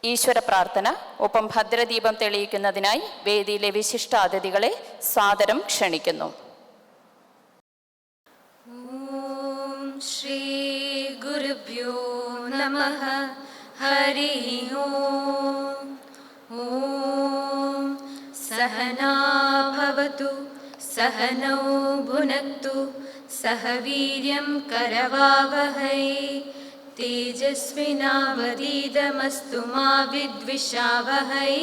ഈശ്വര പ്രാർത്ഥന ഒപ്പം ഭദ്രദീപം തെളിയിക്കുന്നതിനായി വേദിയിലെ വിശിഷ്ടാതിഥികളെ സാദരം ക്ഷണിക്കുന്നു. ഓം ശ്രീ ഗുരുഭ്യോ നമഃ. ഹരി ഓം. ഓം സഹനാ ഭവതു സഹനൗ ഭുനക്തു സഹ വീര്യം കരവാവഹൈ തേജസ്വിനാവതീതമസ്തു മാ വിദ്വിഷാവഹൈ.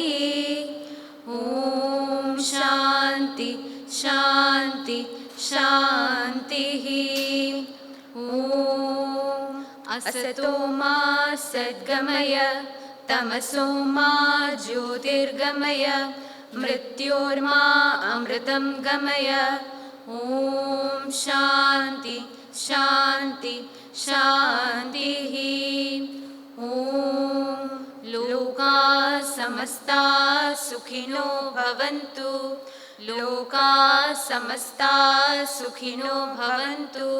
ഓം ശാന്തി ശാന്തി ശാന്തിഃ. ഓം അസതോ മാ സദ്ഗമയ തമസോ മാ ജ്യോതിർഗമയ മൃത്യോർമാ അമൃതം ഗമയ. ഓം ശാന്തി ശാന്തി ശാന്തിഃ. ഓം ലോകാ സമസ്താ സുഖിനോ ഭവന്തു. ലോകാ സമസ്താ സുഖിനോ ഭവന്തു.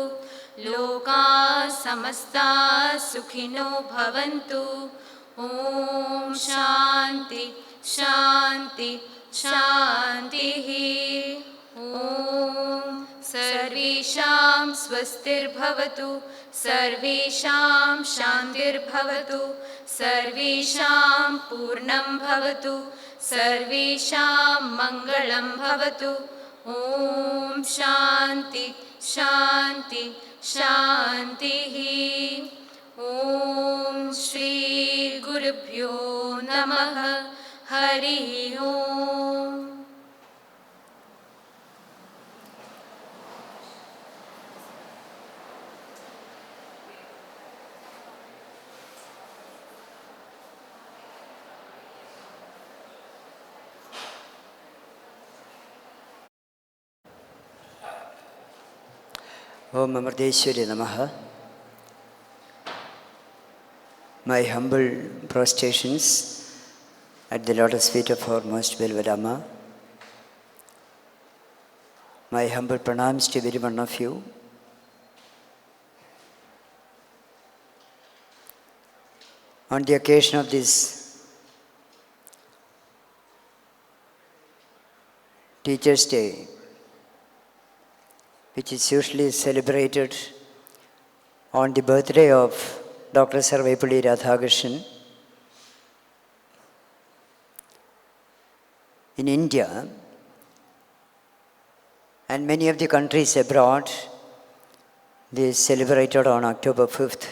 ലോകാ സമസ്താ സുഖിനോ ഭവന്തു. ഓം ശാന്തി ശാന്തി ശാന്തിഃ. ഓം സർവേഷാം സ്വസ്തിർഭവതു സർവേഷാം ശാന്തിർഭവതു സർവേഷാം പൂർണ്ണം ഭവതു സർവേഷാം മംഗളം ഭവതു. ഓം ശാന്തി ശാന്തി ശാന്തിഃ. ഓം ശ്രീ ഗുരുഭ്യോ നമഃ. ഹരി ഓം. Om Amardeshwari Namaha. My humble prostrations at the lotus feet of our most beloved Amma. My humble pranams to every one of you. On the occasion of this Teachers' Day, which is usually celebrated on the birthday of Dr. Sarvepalli Radhakrishnan, in India and many of the countries abroad, they celebrated on October 5th.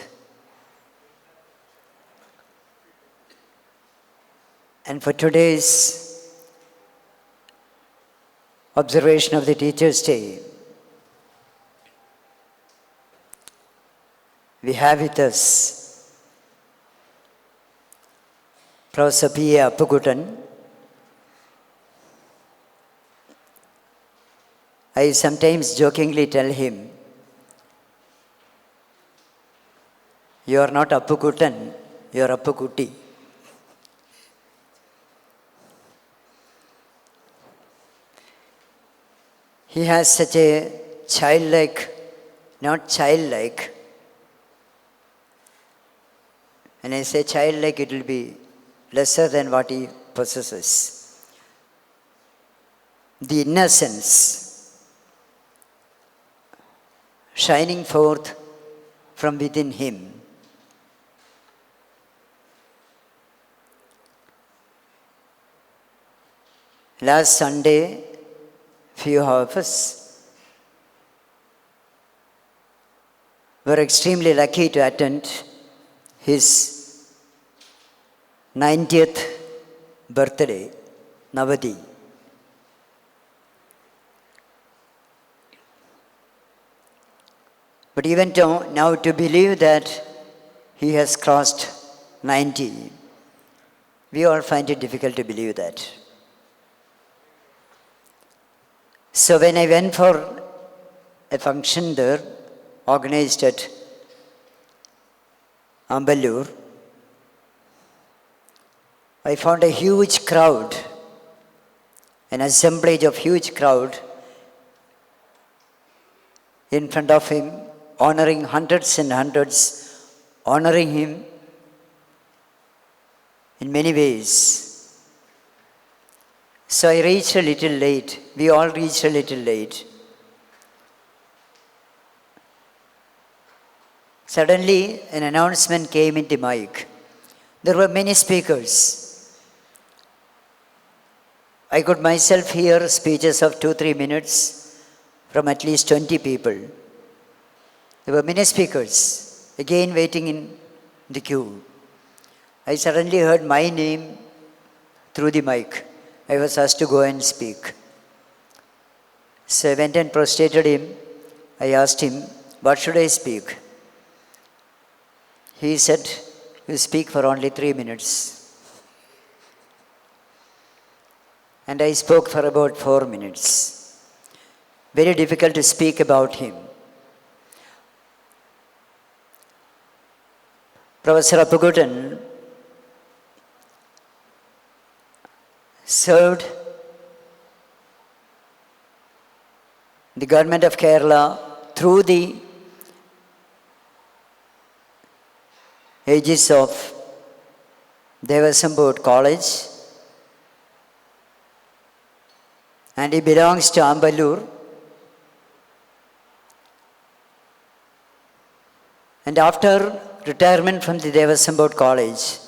And for today's observation of the Teachers' Day, we have with us Professor P.A. Appukuttan. I sometimes jokingly tell him, you are not Appukuttan, you are Appukutti. He has such a childlike, not childlike, and I say childlike, it will be lesser than what he possesses. The innocence shining forth from within him. Last Sunday, few of us were extremely lucky to attend his 90th birthday, Navadi. But even now to believe that he has crossed 90, we all find it difficult to believe that. So when I went for a function there, organized at Amballur, I found a huge crowd, an assemblage of huge crowd in front of him, honoring hundreds and hundreds, honoring him in many ways. So I reached a little late. We all reached a little late. Suddenly, an announcement came in the mic. There were many speakers. I could myself hear speeches of 2-3 minutes from at least 20 people. There were many speakers, again waiting in the queue. I suddenly heard my name through the mic. I was asked to go and speak. So I went and prostrated him. I asked him, what should I speak? He said, you speak for only 3 minutes. And I spoke for about 4 minutes. Very difficult to speak about him. Professor Appukutan served the government of Kerala through the aegis of Devasam Board College, and he belongs to Ambalur. And after retirement from the Devasam Board College,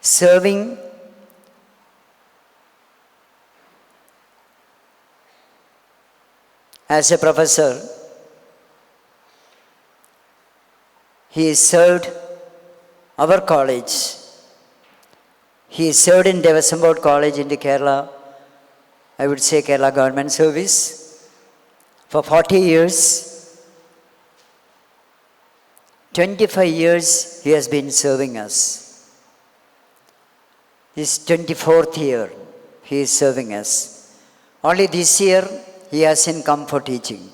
serving as a professor, he served our college. He served in Devasam Board College in the Kerala, I would say Kerala Government Service, for 40 years. 25 years he has been serving us. This 24th year he is serving us. Only this year he hasn't come for teaching.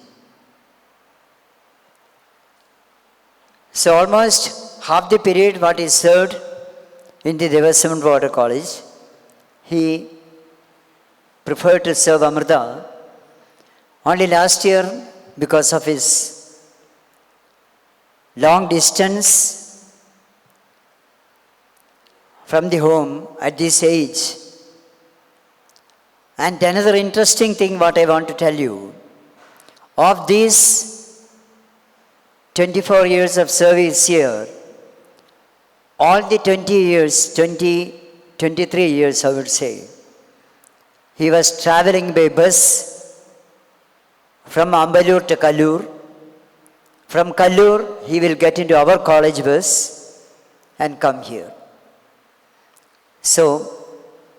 So almost half the period what he served in the Devasam Board College, he preferred to serve Amrita. Only last year, because of his long distance from the home at this age. And another interesting thing what I want to tell you, of these 24 years of service here, all the 23 years I would say, he was traveling by bus from Ambalur to Kallur. From Kallur, he will get into our college bus and come here. So,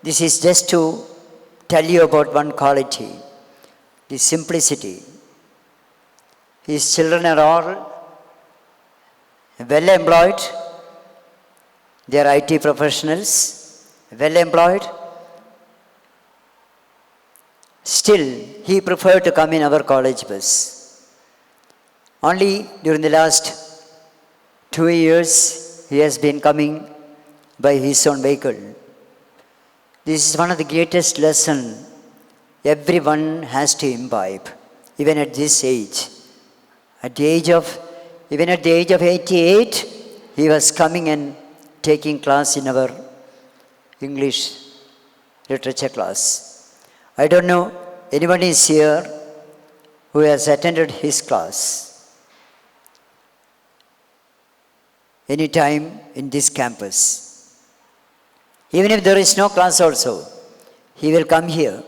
this is just to tell you about one quality, the simplicity. His children are all well employed. They are IT professionals, well employed. Still, he preferred to come in our college bus. Only during the last 2 years, he has been coming by his own vehicle. This is one of the greatest lessons everyone has to imbibe, even at this age. Even at the age of 88, he was coming and taking class in our English literature class. I don't know, anyone is here who has attended his class any time in this campus. Even if there is no class also, he will come here.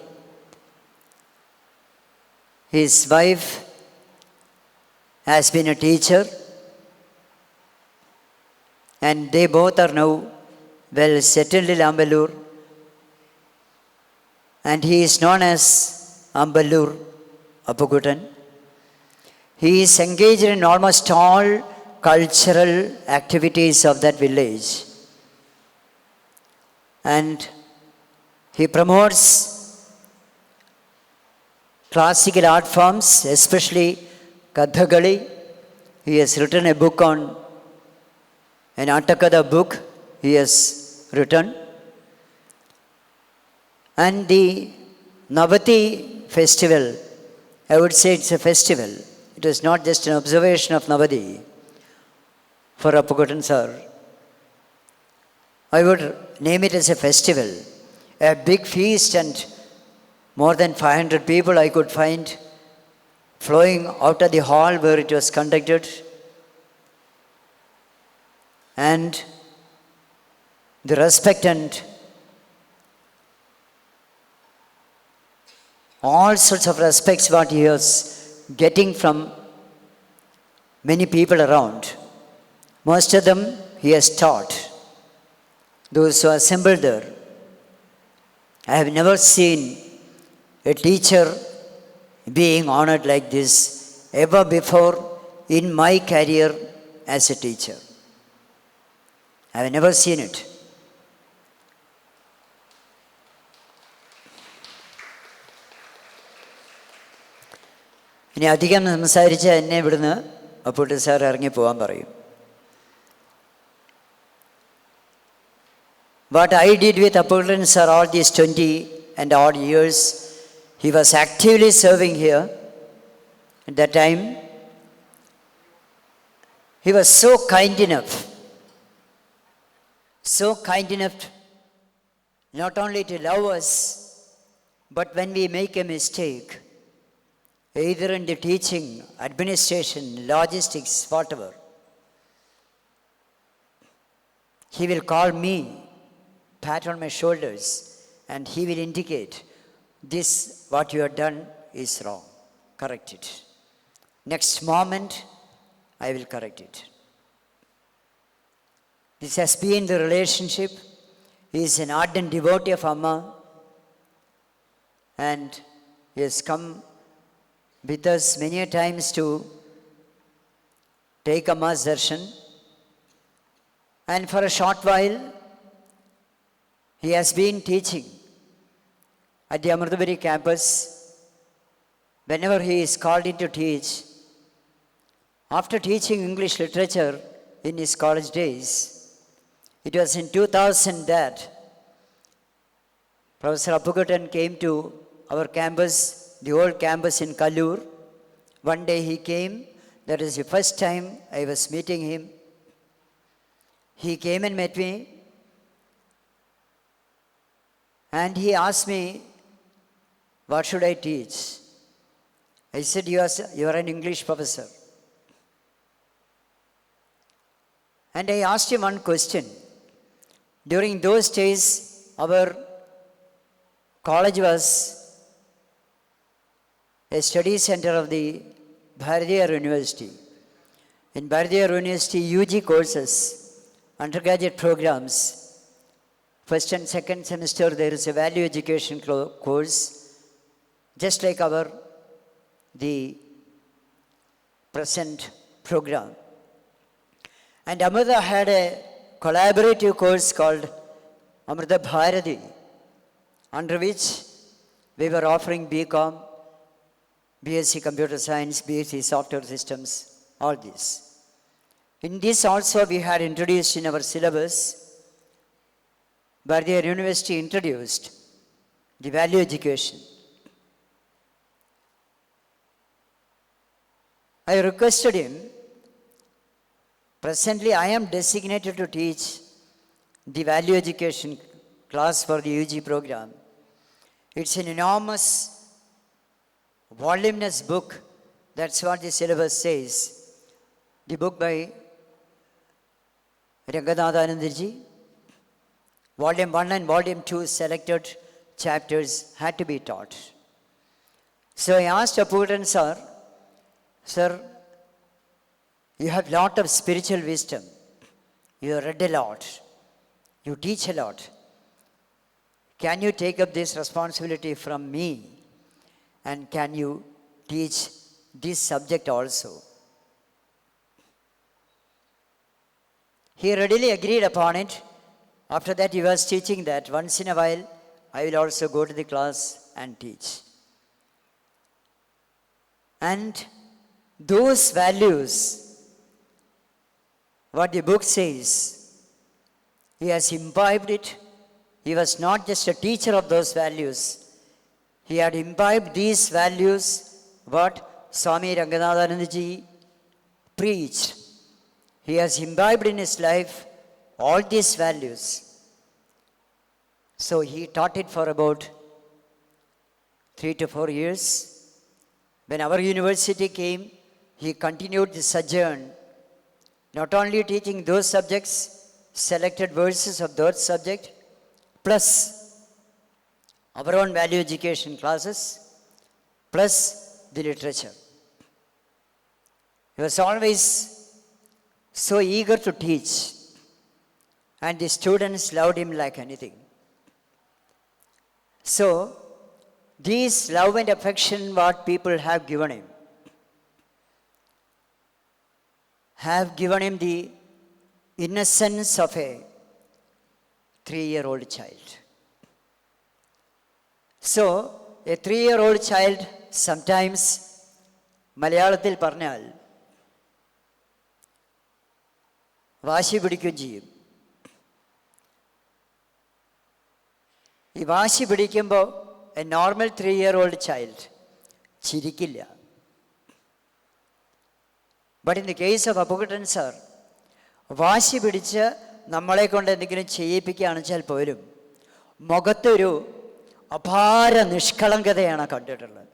His wife has been a teacher, and they both are now well settled in Ambalur, and he is known as Ambalur Appukutan. He is engaged in almost all cultural activities of that village, and he promotes classical art forms, especially Kathakali. He has written a book on an Attakada book he has written. And the Navati festival, I would say it's a festival. It is not just an observation of Navati for Appukutan sir. I would name it as a festival, a big feast, and more than 500 people I could find flowing out of the hall where it was conducted. And the respect and all sorts of respects what he was getting from many people around. Most of them he has taught. Those who assembled there, I have never seen a teacher being honored like this ever before in my career as a teacher. I have never seen it. ഇനി അധികം സംസാരിച്ച് എന്നെ ഇവിടുന്ന് അപ്പൂട്ട് sir ഇറങ്ങി പോകാൻ പറയും. What I did with Apputan sir all these 20 and odd years, he was actively serving here. At that time, he was so kind enough not only to love us, but when we make a mistake, either in the teaching, administration, logistics, whatever, he will call me, pat on my shoulders, and he will indicate, this what you have done is wrong, correct it. Next moment, I will correct it. This has been the relationship. He is an ardent devotee of Amma, and he has come with us many a times to take Amma's darshan. And for a short while, he has been teaching at the Amruthaburi campus. Whenever he is called in to teach, after teaching English literature in his college days, it was in 2000 that Professor Appukutan came to our campus, the old campus in Kallur. One day he came. That is the first time I was meeting him. He came and met me, and he asked me, what should I teach? I said, you are an English professor. And I asked him one question. During those days, our college was a study center of the Bharatiyar University. In Bharatiyar University, UG courses, undergraduate programs, first and second semester there is a value education course, just like the present program. And Amrita had a collaborative course called Amrita Bharati, under which we were offering BCom, BSc Computer Science, BSc Software Systems, all this. In this also we had introduced in our syllabus, Bharatiyar University introduced the value education. I requested him, presently I am designated to teach the value education class for the UG program. It's an enormous, voluminous book. That's what the syllabus says. The book by Ranganathanandaji, Volume 1 and Volume 2 selected chapters had to be taught. So I asked Apputan sir, sir, you have a lot of spiritual wisdom. You have read a lot. You teach a lot. Can you take up this responsibility from me? And can you teach this subject also? He readily agreed upon it. After that, he was teaching that once in a while, I will also go to the class and teach. And those values, what the book says, he has imbibed it. He was not just a teacher of those values. He had imbibed these values, what Swami Ranganathanandaji preached. He has imbibed in his life all these values. So he taught it for about 3 to 4 years. When our university came, he continued the sojourn, not only teaching those subjects, selected verses of those subject, plus our own value education classes, plus the literature. He was always so eager to teach, and the students loved him like anything. So, these love and affection what people have given him the innocence of a 3-year-old child. So, a 3-year-old child sometimes, മലയാളത്തിൽ പറഞ്ഞാൽ വാശി പിടിക്കുകയും ചെയ്യും. ഈ വാശി പിടിക്കുമ്പോൾ a normal 3-year-old child ചിരിക്കില്ല. But in the case of Appukuttan sir, വാശി പിടിച്ച് നമ്മളെ കൊണ്ട് എന്തെങ്കിലും ചെയ്യിപ്പിക്കുകയാണെന്ന് വെച്ചാൽ പോലും മുഖത്തൊരു അപാര നിഷ്കളങ്കതയാണ് കണ്ടിട്ടുള്ളത്.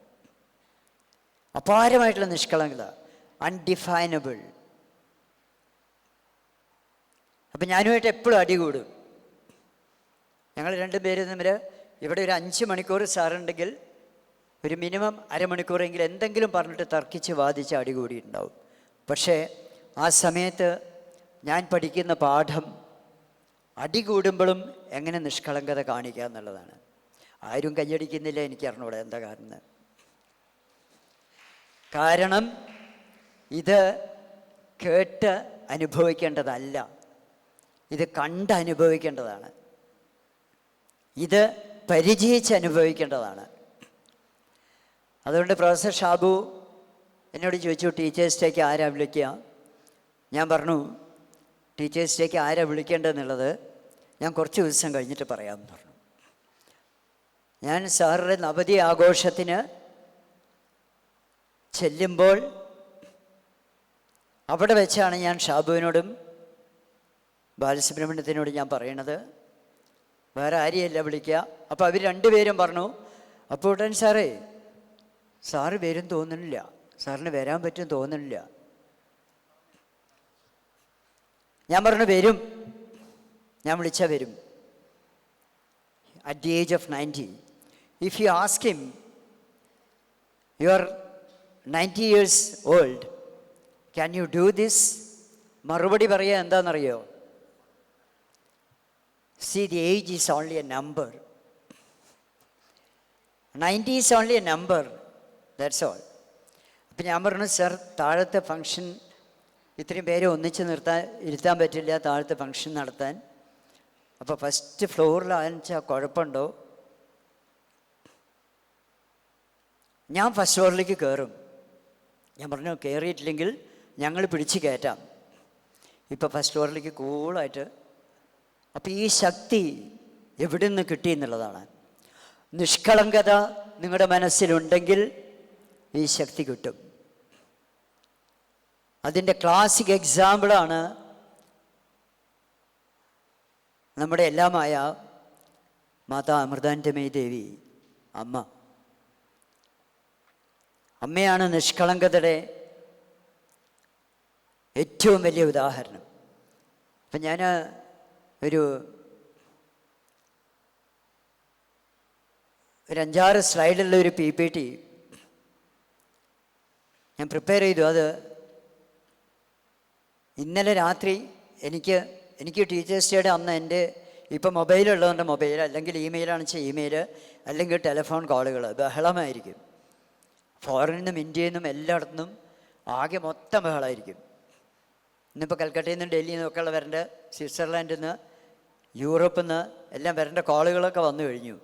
അപാരമായിട്ടുള്ള നിഷ്കളങ്കത, അൺഡിഫൈനബിൾ. അപ്പം ഞാനുമായിട്ട് എപ്പോഴും അടികൂടും. ഞങ്ങൾ രണ്ടുപേരും തമ്മിൽ ഇവിടെ ഒരു 5 മണിക്കൂർ സാറുണ്ടെങ്കിൽ ഒരു മിനിമം അരമണിക്കൂറെങ്കിലും എന്തെങ്കിലും പറഞ്ഞിട്ട് തർക്കിച്ച് വാദിച്ച് അടികൂടിയിട്ടുണ്ടാവും. പക്ഷേ ആ സമയത്ത് ഞാൻ പഠിക്കുന്ന പാഠം അടികൂടുമ്പോഴും എങ്ങനെ നിഷ്കളങ്കത കാണിക്കുക എന്നുള്ളതാണ്. ആരും കയ്യടിക്കുന്നില്ല, എനിക്കറിഞ്ഞൂടെ എന്താ കാരണം. കാരണം ഇത് കേട്ട് അനുഭവിക്കേണ്ടതല്ല, ഇത് കണ്ട് അനുഭവിക്കേണ്ടതാണ്, ഇത് പരിചയിച്ച് അനുഭവിക്കേണ്ടതാണ്. അതുകൊണ്ട് പ്രൊഫസർ ഷാബു എന്നോട് ചോദിച്ചു, ടീച്ചേഴ്സ് ഡേക്ക് ആരാ വിളിക്കുക? ഞാൻ പറഞ്ഞു, ടീച്ചേഴ്സ് ഡേക്ക് ആരാ വിളിക്കേണ്ടതെന്നുള്ളത് ഞാൻ കുറച്ച് ദിവസം കഴിഞ്ഞിട്ട് പറയാമെന്ന് പറഞ്ഞു. ഞാൻ സാറിൻ്റെ നവതി ആഘോഷത്തിന് ചെല്ലുമ്പോൾ അവിടെ വെച്ചാണ് ഞാൻ ഷാബുവിനോടും ബാലസുബ്രഹ്മണ്യത്തിനോടും ഞാൻ പറയണത്, വേറെ ആരെയല്ല വിളിക്കുക. അപ്പോൾ അവർ രണ്ടുപേരും പറഞ്ഞു, അപ്പുകുട്ടൻ സാറേ, സാറ് വരും തോന്നുന്നില്ല, സാറിന് വരാൻ പറ്റും തോന്നുന്നില്ല. ഞാൻ പറഞ്ഞു വരും, ഞാൻ വിളിച്ചാൽ വരും. At the age of 90, if you ask him, you are 90 years old, can you do this? മറുപടി പറയുക എന്താണെന്നറിയോ? See, the age is only a number. 90 is only a number. That's all. അപ്പം ഞാൻ പറഞ്ഞു, സർ, താഴത്തെ ഫങ്ഷൻ ഇത്രയും പേരെ ഒന്നിച്ച് ഇരുത്താൻ പറ്റില്ല, താഴത്തെ ഫങ്ഷൻ നടത്താൻ. അപ്പോൾ ഫസ്റ്റ് ഫ്ലോറിലാണെന്ന് വെച്ചാൽ കുഴപ്പമുണ്ടോ? ഞാൻ ഫസ്റ്റ് ഫ്ലോറിലേക്ക് കയറും. ഞാൻ പറഞ്ഞു, കയറിയിട്ടില്ലെങ്കിൽ ഞങ്ങൾ പിടിച്ച് കയറ്റാം. ഇപ്പോൾ ഫസ്റ്റ് ഫ്ലോറിലേക്ക് കൂളായിട്ട്. അപ്പോൾ ഈ ശക്തി എവിടെ നിന്ന് കിട്ടി എന്നുള്ളതാണ്. നിഷ്കളങ്കത നിങ്ങളുടെ മനസ്സിലുണ്ടെങ്കിൽ ഈ ശക്തി കിട്ടും. അതിൻ്റെ ക്ലാസിക് എക്സാമ്പിളാണ് നമ്മുടെ എല്ലാമായ മാതാ അമൃതാനന്ദമയി ദേവി അമ്മ. അമ്മയാണ് നിഷ്കളങ്കതയുടെ ഏറ്റവും വലിയ ഉദാഹരണം. അപ്പം ഞാൻ ഒരു 5-6 സ്ലൈഡുള്ള ഒരു PPT ഞാൻ പ്രിപ്പയർ ചെയ്തു. അത് ഇന്നലെ രാത്രി എനിക്ക് ടീച്ചേഴ്സ് ഡേയുടെ അന്ന് എൻ്റെ ഇപ്പം മൊബൈലുള്ളതുകൊണ്ട് മൊബൈൽ, അല്ലെങ്കിൽ ഇമെയിലാണെന്ന് വെച്ചാൽ ഇമെയിൽ, അല്ലെങ്കിൽ ടെലിഫോൺ കോളുകൾ ബഹളമായിരിക്കും. ഫോറിനിൽ നിന്നും ഇന്ത്യയിൽ നിന്നും എല്ലായിടത്തുനിന്നും ആകെ മൊത്തം ബഹളമായിരിക്കും. ഇന്നിപ്പോൾ കൽക്കട്ടയിൽ നിന്നും ഡൽഹിയിൽ നിന്നൊക്കെ ഉള്ള വരേണ്ട, സ്വിറ്റ്സർലാൻഡിൽ നിന്ന്, യൂറോപ്പിൽ നിന്ന് എല്ലാം വരേണ്ട കോളുകളൊക്കെ വന്നു കഴിഞ്ഞു.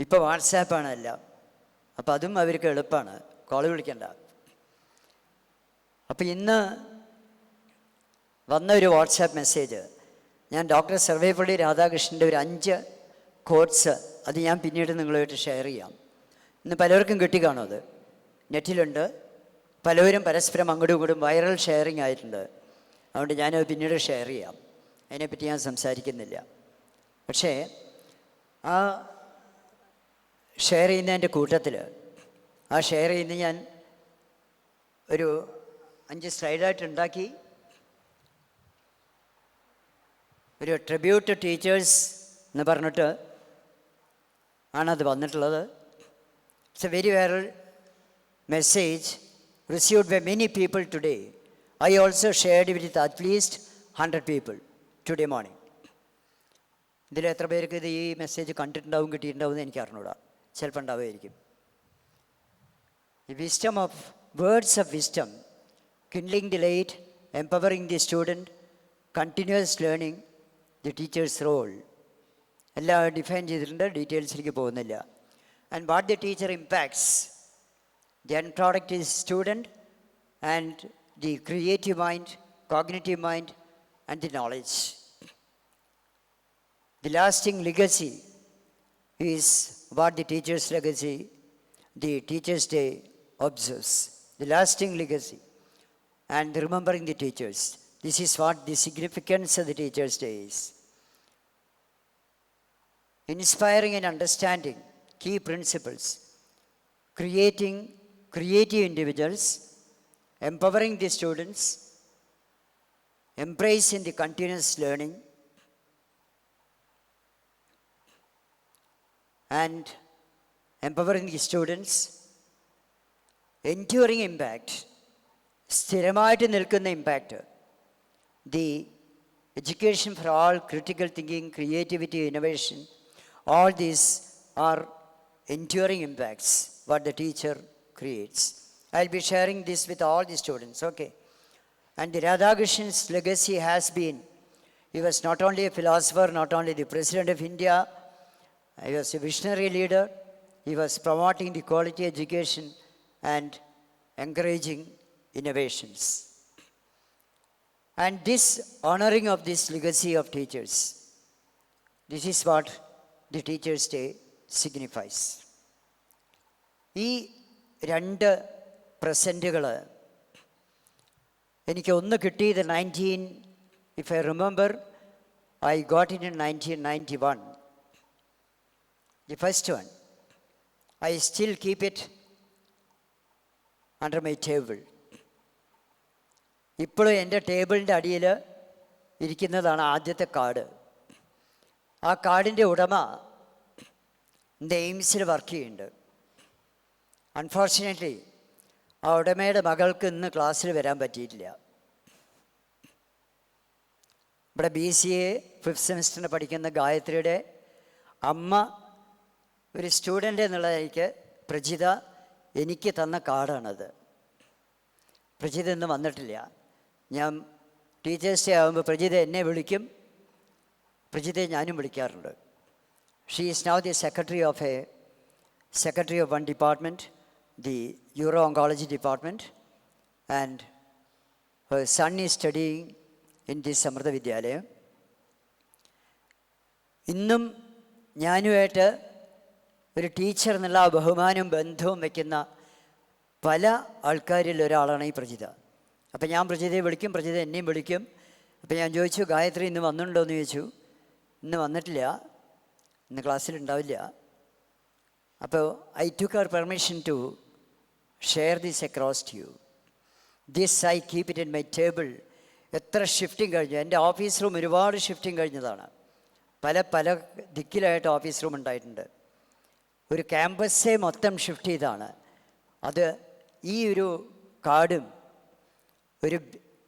ഇപ്പോൾ വാട്സാപ്പാണ് എല്ലാം. അപ്പോൾ അതും അവർക്ക് എളുപ്പമാണ്, കോൾ വിളിക്കണ്ട. അപ്പോൾ ഇന്ന് വന്ന ഒരു വാട്സാപ്പ് മെസ്സേജ്, ഞാൻ ഡോക്ടർ സർവേപ്പള്ളി രാധാകൃഷ്ണൻ്റെ ഒരു 5 കോട്ട്സ്, അത് ഞാൻ പിന്നീട് നിങ്ങളുമായിട്ട് ഷെയർ ചെയ്യാം. ഇന്ന് പലർക്കും കിട്ടിക്കാണും, അത് നെറ്റിലുണ്ട്. പലവരും പരസ്പരം അങ്ങോട്ടും ഇങ്ങോട്ടും വൈറൽ ഷെയറിങ് ആയിട്ടുണ്ട്. അതുകൊണ്ട് ഞാനത് പിന്നീട് ഷെയർ ചെയ്യാം, അതിനെപ്പറ്റി ഞാൻ സംസാരിക്കുന്നില്ല. പക്ഷേ ആ ഷെയർ ചെയ്യുന്നതിൻ്റെ കൂട്ടത്തിൽ ആ ഷെയർ ചെയ്യുന്ന ഞാൻ ഒരു 5 സ്ലൈഡായിട്ട് ഉണ്ടാക്കി. ഒരു ട്രിബ്യൂട്ട് ടു ടീച്ചേഴ്സ് എന്ന് പറഞ്ഞിട്ട് ആണത് വന്നിട്ടുള്ളത്. It's A very viral message received by many people today. I also shared it with at least 100 people today morning. ഇതിൽ എത്ര പേർക്ക് ഇത് ഈ മെസ്സേജ് കണ്ടിട്ടുണ്ടാവും കിട്ടിയിട്ടുണ്ടാവും എന്ന് എനിക്ക് അറിഞ്ഞൂടാ. ചിലപ്പോൾ ഉണ്ടാവുമായിരിക്കും. The wisdom of words of wisdom, kindling delight, empowering the student, continuous learning, the teacher's role. എല്ലാം ഡിഫൈൻ ചെയ്തിട്ടുണ്ട്, ഡീറ്റെയിൽസിലേക്ക് പോകുന്നില്ല. And what the teacher impacts, the end product is student and the creative mind, cognitive mind, and the knowledge. The lasting legacy is what the teacher's legacy, the Teacher's Day observes. The lasting legacy and remembering the teachers. This is what the significance of the Teacher's Day is. Inspiring and understanding key principles, creating creative individuals, empowering the students, embracing the continuous learning, and empowering the students, enduring impact, സ്ഥിരമായിട്ട് നിൽക്കുന്ന impact, the education for all, critical thinking, creativity, innovation, all these are enduring impacts what the teacher creates. I'll be sharing this with all the students, okay? And the Radhakrishnan's legacy has been, he was not only a philosopher, not only the President of India, he was a visionary leader, he was promoting the quality education and encouraging innovations. And this honoring of this legacy of teachers, this is what the Teacher's Day signifies. ഈ 2 പ്രസൻറ്റുകൾ എനിക്ക് ഒന്ന് കിട്ടിയത് if I remember, I got it in 1991. The first one, I still keep it under my table. ഇപ്പോഴും എൻ്റെ ടേബിളിൻ്റെ അടിയിൽ ഇരിക്കുന്നതാണ് ആദ്യത്തെ കാർഡ്. ആ കാർഡിൻ്റെ ഉടമ എയിംസിൽ വർക്ക് ചെയ്യുന്നുണ്ട്. അൺഫോർച്ചുനേറ്റ്ലി ആ ഉടമയുടെ മകൾക്ക് ഇന്ന് ക്ലാസ്സിൽ വരാൻ പറ്റിയിട്ടില്ല. ഇവിടെ BCA 5th സെമിസ്റ്ററിന് പഠിക്കുന്ന ഗായത്രിയുടെ അമ്മ ഒരു സ്റ്റുഡൻ്റ് എന്നുള്ളതിലേക്ക് പ്രജിത എനിക്ക് തന്ന കാർഡാണത്. പ്രജിത ഇന്ന് വന്നിട്ടില്ല. ഞാൻ ടീച്ചേഴ്സ് ഡേ ആകുമ്പോൾ പ്രജിത എന്നെ വിളിക്കും, പ്രജിതയെ ഞാനും വിളിക്കാറുണ്ട്. She is now the secretary of one department, the Uro-Oncology department, and her son is studying in this Samrtha Vidyalayam. ഇന്നും ഞാനുമായിട്ട് ഒരു ടീച്ചർ എന്നുള്ള ബഹുമാനവും ബന്ധവും വയ്ക്കുന്ന പല ആൾക്കാരിൽ ഒരാളാണ് ഈ പ്രജിത. അപ്പം ഞാൻ പ്രജിതയെ വിളിക്കും, പ്രജിത എന്നെയും വിളിക്കും. അപ്പം ഞാൻ ചോദിച്ചു, ഗായത്രി ഇന്ന് വന്നിട്ടുണ്ടോ എന്ന് ചോദിച്ചു. ഇന്ന് വന്നിട്ടില്ല, ഇന്ന് ക്ലാസ്സിലുണ്ടാവില്ല. അപ്പോൾ I took her permission to share this across to you. This I keep it in my table. എത്ര ഷിഫ്റ്റിംഗ് കഴിഞ്ഞു. എൻ്റെ ഓഫീസ് റൂം ഒരുപാട് ഷിഫ്റ്റിംഗ് കഴിഞ്ഞതാണ്. പല ദിക്കിലായിട്ട് ഓഫീസ് റൂം ഉണ്ടായിട്ടുണ്ട്. ഒരു ക്യാമ്പസേ മൊത്തം ഷിഫ്റ്റ് ചെയ്താണ്. അത് ഈ ഒരു കാർഡും ഒരു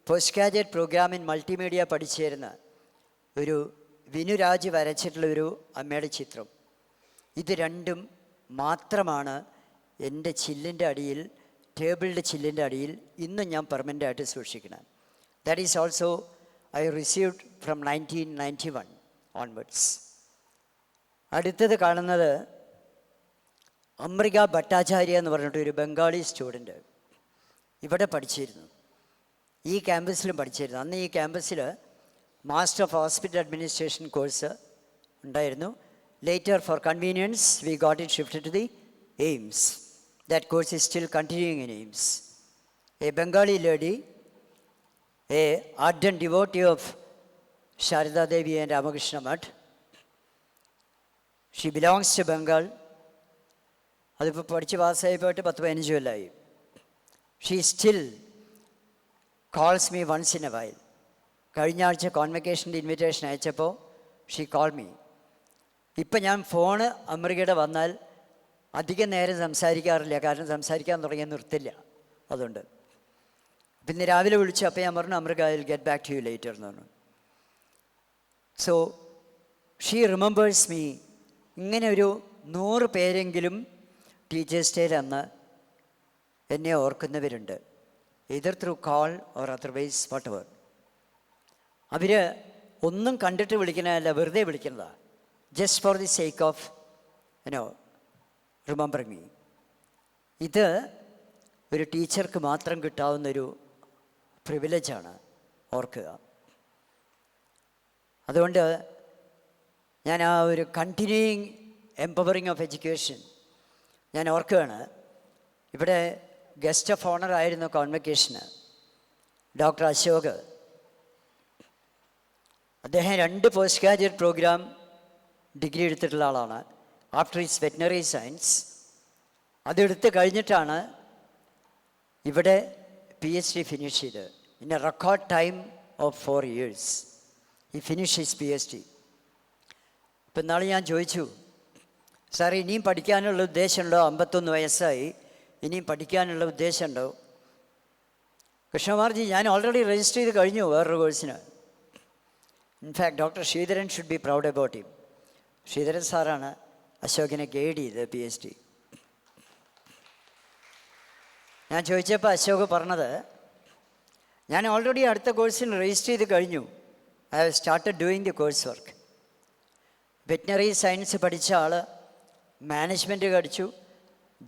പോസ്റ്റ് ഗ്രാജുവേറ്റ് പ്രോഗ്രാമിൻ മൾട്ടിമീഡിയ പഠിച്ചിരുന്ന ഒരു വിനുരാജ് വരച്ചിട്ടുള്ളൊരു അമ്മയുടെ ചിത്രം, ഇത് രണ്ടും മാത്രമാണ് എൻ്റെ ചില്ലിൻ്റെ അടിയിൽ, ടേബിളിൻ്റെ ചില്ലിൻ്റെ അടിയിൽ ഇന്നും ഞാൻ പെർമനൻ്റായിട്ട് സൂക്ഷിക്കണം. That is also I received from 1991 onwards. അടുത്തത് കാണുന്നത് അമൃക ഭട്ടാചാര്യ എന്ന് പറഞ്ഞിട്ട് ഒരു ബംഗാളി സ്റ്റുഡൻറ്റ് ഇവിടെ പഠിച്ചിരുന്നു. ഈ ക്യാമ്പസിലും പഠിച്ചിരുന്നു. അന്ന് ഈ ക്യാമ്പസിൽ master of hospital administration course ഉണ്ടായിരുന്നു. Later for convenience we got it shifted to the AIIMS. That course is still continuing in AIIMS. A Bengali lady, a ardent devotee of Sharada Devi and Ramakrishna Math, she belongs to Bengal. അതിപ്പോൾ പഠിച്ച് പാസ്സായി പോയിട്ട് 10-15 കൊല്ലമായി. She still calls me once in a while. കഴിഞ്ഞ ആഴ്ച കോൺവെക്കേഷൻ്റെ invitation അയച്ചപ്പോൾ she call me. ഇപ്പം ഞാൻ ഫോണ് അമൃകയുടെ വന്നാൽ അധികം നേരം സംസാരിക്കാറില്ല, കാരണം സംസാരിക്കാൻ തുടങ്ങിയാൽ നിർത്തില്ല. അതുകൊണ്ട് പിന്നെ രാവിലെ വിളിച്ചു. അപ്പോൾ ഞാൻ പറഞ്ഞു, അമൃക, I will get back to you later എന്ന് പറഞ്ഞു. So she remembers me. ഇങ്ങനെ ഒരു 100 പേരെങ്കിലും ടീച്ചേഴ്സ് ഡേയിൽ അന്ന് എന്നെ ഓർക്കുന്നവരുണ്ട്, either through call or otherwise whatever. അവർ ഒന്നും കണ്ടിട്ട് വിളിക്കുന്നതല്ല, വെറുതെ വിളിക്കുന്നതാണ്, just for the sake of remembering me. ഇത് ഒരു ടീച്ചർക്ക് മാത്രം കിട്ടാവുന്നൊരു പ്രിവിലേജാണ്, ഓർക്കുക. അതുകൊണ്ട് ഞാൻ ആ ഒരു കണ്ടിന്യൂയിങ് എംപവറിങ് ഓഫ് എഡ്യൂക്കേഷൻ ഞാൻ ഓർക്കുകയാണ്. ഇവിടെ ഗസ്റ്റ് ഓഫ് ഓണർ ആയിരുന്നു കോൺവെക്കേഷന് ഡോക്ടർ അശോക്. അദ്ദേഹം 2 പോസ്റ്റ് ഗ്രാജുവേറ്റ് പ്രോഗ്രാം ഡിഗ്രി എടുത്തിട്ടുള്ള ആളാണ്. ആഫ്റ്റർ ഹിസ് വെറ്റിനറി സയൻസ് അതെടുത്ത് കഴിഞ്ഞിട്ടാണ് ഇവിടെ PhD ഫിനിഷ് ചെയ്ത്. In A record time of 4 years ഈ ഫിനിഷ് ഹിസ് PhD. ഇപ്പം നാളെ ഞാൻ ചോദിച്ചു, സാർ ഇനിയും പഠിക്കാനുള്ള ഉദ്ദേശമുണ്ടോ? 51 വയസ്സായി, ഇനിയും പഠിക്കാനുള്ള ഉദ്ദേശമുണ്ടോ? കൃഷ്ണകുമാർജി, ഞാൻ ഓൾറെഡി രജിസ്റ്റർ ചെയ്ത് കഴിഞ്ഞു വേറൊരു കോഴ്സിന്. In fact doctor Sreedharan should be proud about him. Sreedharan സാറാണ് അശോകിനെ ഗൈഡ് ചെയ്ത് PhD. ഞാൻ ചോദിച്ചപ്പോൾ അശോക് പറഞ്ഞത്, ഞാൻ ഓൾറെഡി അടുത്ത കോഴ്സിന് രജിസ്റ്റർ ചെയ്ത് കഴിഞ്ഞു. I have started doing the course work. Veterinary science പഠിച്ച ആൾ മാനേജ്മെൻറ്റ് പഠിച്ചു,